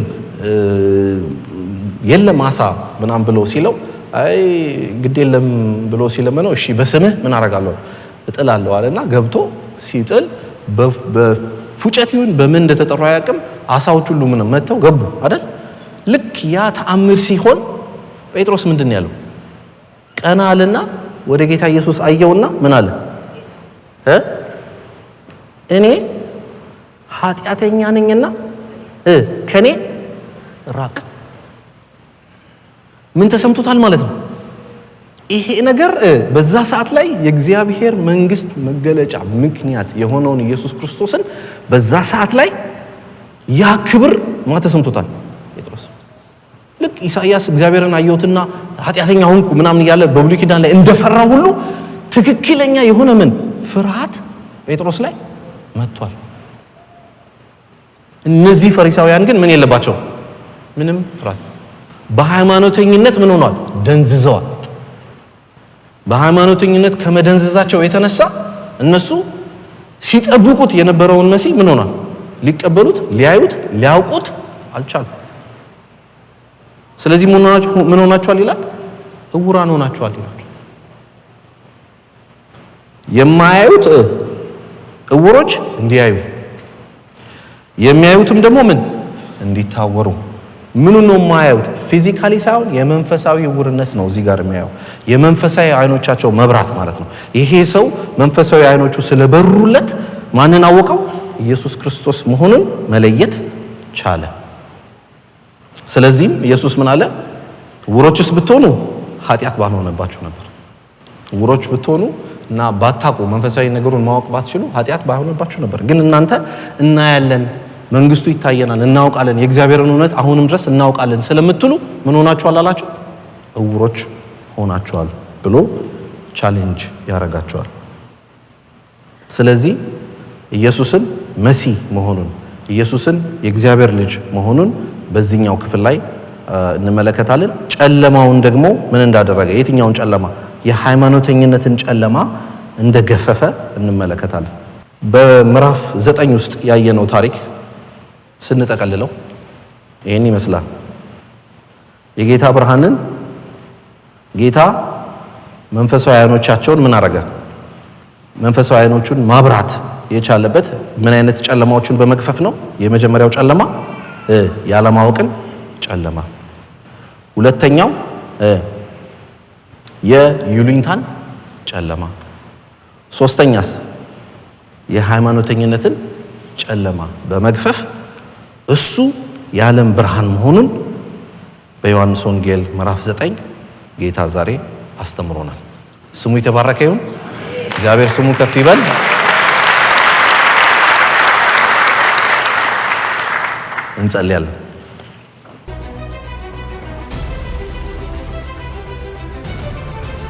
የለም አሳ ምናምን ብሎ ሲለው አይ ግድ የለም ብሎ ሲለመነው እሺ በስምህ ምን አደርጋለሁ እጥላለሁ አለና ገብቶ ሲጥል በፉጨት ይሁን በምን እንደተጠራ ያቅም አሳዎች ሁሉ ምን መተው ገቡ አይደል? ልክ ያ ተአምር ሲሆን ጴጥሮስ ምንድን ያለው? ቀና አለና ወደ ጌታ ኢየሱስ አየውና ምን አለ? እኔ ኃጢአተኛ ነኝና ከኔ ራቅ። ምን ተሰምቶታል ማለት ነው? ይሄ ነገር በዛ ሰዓት ላይ የእግዚአብሔር መንግስት መገለጫ ምክንያት የሆነውን ኢየሱስ ክርስቶስን በዛ ሰዓት ላይ ያ ክብር ማለት ተሰምቶታል ጴጥሮስ። ልክ ኢሳይያስ እግዚአብሔርን አየሁትና ኃጢአተኛ ሆንኩ ምናምን እያለ በብሉይ ኪዳን ላይ እንደፈራ ሁሉ ትክክለኛ የሆነ ምን ፍርሃት ጴጥሮስ ላይ መጥቷል። እነዚህ ፈሪሳውያን ግን ምን የለባቸው? ምንም ፍርሃት። በሃይማኖተኝነት ምን ሆኗል? ደንዝዘዋል። በሃይማኖተኝነት ከመደንዘዛቸው የተነሳ እነሱ ሲጠብቁት የነበረውን መሲህ ምን ሆኗል? ሊቀበሉት፣ ሊያዩት፣ ሊያውቁት አልቻሉም። ስለዚህ ምን ሆናችኋል ይላል? እውራን ሆናችኋል ይላል። የማያዩት እውሮች እንዲያዩ፣ የሚያዩትም ደግሞ ምን እንዲታወሩ። ምኑ ነው የማያዩት? ፊዚካሊ ሳይሆን የመንፈሳዊ እውርነት ነው እዚህ ጋር የሚያየው። የመንፈሳዊ አይኖቻቸው መብራት ማለት ነው። ይሄ ሰው መንፈሳዊ አይኖቹ ስለበሩለት ማንን አወቀው? ኢየሱስ ክርስቶስ መሆኑን መለየት ቻለ። ስለዚህም ኢየሱስ ምን አለ? እውሮችስ ብትሆኑ ኃጢአት ባልሆነባችሁ ነበር። እውሮች ብትሆኑ እና ባታቁ መንፈሳዊ ነገሩን ማወቅ ባትችሉ ኃጢአት ባልሆነባችሁ ነበር። ግን እናንተ እናያለን፣ መንግስቱ ይታየናል፣ እናውቃለን፣ የእግዚአብሔርን እውነት አሁንም ድረስ እናውቃለን ስለምትሉ ምን ሆናችኋል አላቸው? እውሮች ሆናችኋል ብሎ ቻሌንጅ ያደርጋቸዋል። ስለዚህ ኢየሱስን መሲህ መሆኑን ኢየሱስን የእግዚአብሔር ልጅ መሆኑን በዚህኛው ክፍል ላይ እንመለከታለን። ጨለማውን ደግሞ ምን እንዳደረገ፣ የትኛውን ጨለማ? የሃይማኖተኝነትን ጨለማ እንደገፈፈ እንመለከታለን። በምዕራፍ 9 ውስጥ ያየነው ታሪክ ስንጠቀልለው ይህን ይመስላል። የጌታ ብርሃንን ጌታ መንፈሳዊ አይኖቻቸውን ምን አረገ? መንፈሳዊ አይኖቹን ማብራት የቻለበት ምን አይነት ጨለማዎችን በመግፈፍ ነው? የመጀመሪያው ጨለማ ያለማወቅን ጨለማ፣ ሁለተኛው የይሉኝታን ጨለማ፣ ሶስተኛስ የሃይማኖተኝነትን ጨለማ በመግፈፍ እሱ የዓለም ብርሃን መሆኑን በዮሐንስ ወንጌል ምዕራፍ 9 ጌታ ዛሬ አስተምሮናል። ስሙ የተባረከ ይሁን። እግዚአብሔር ስሙ ከፍ ይበል። እንጸልያለን።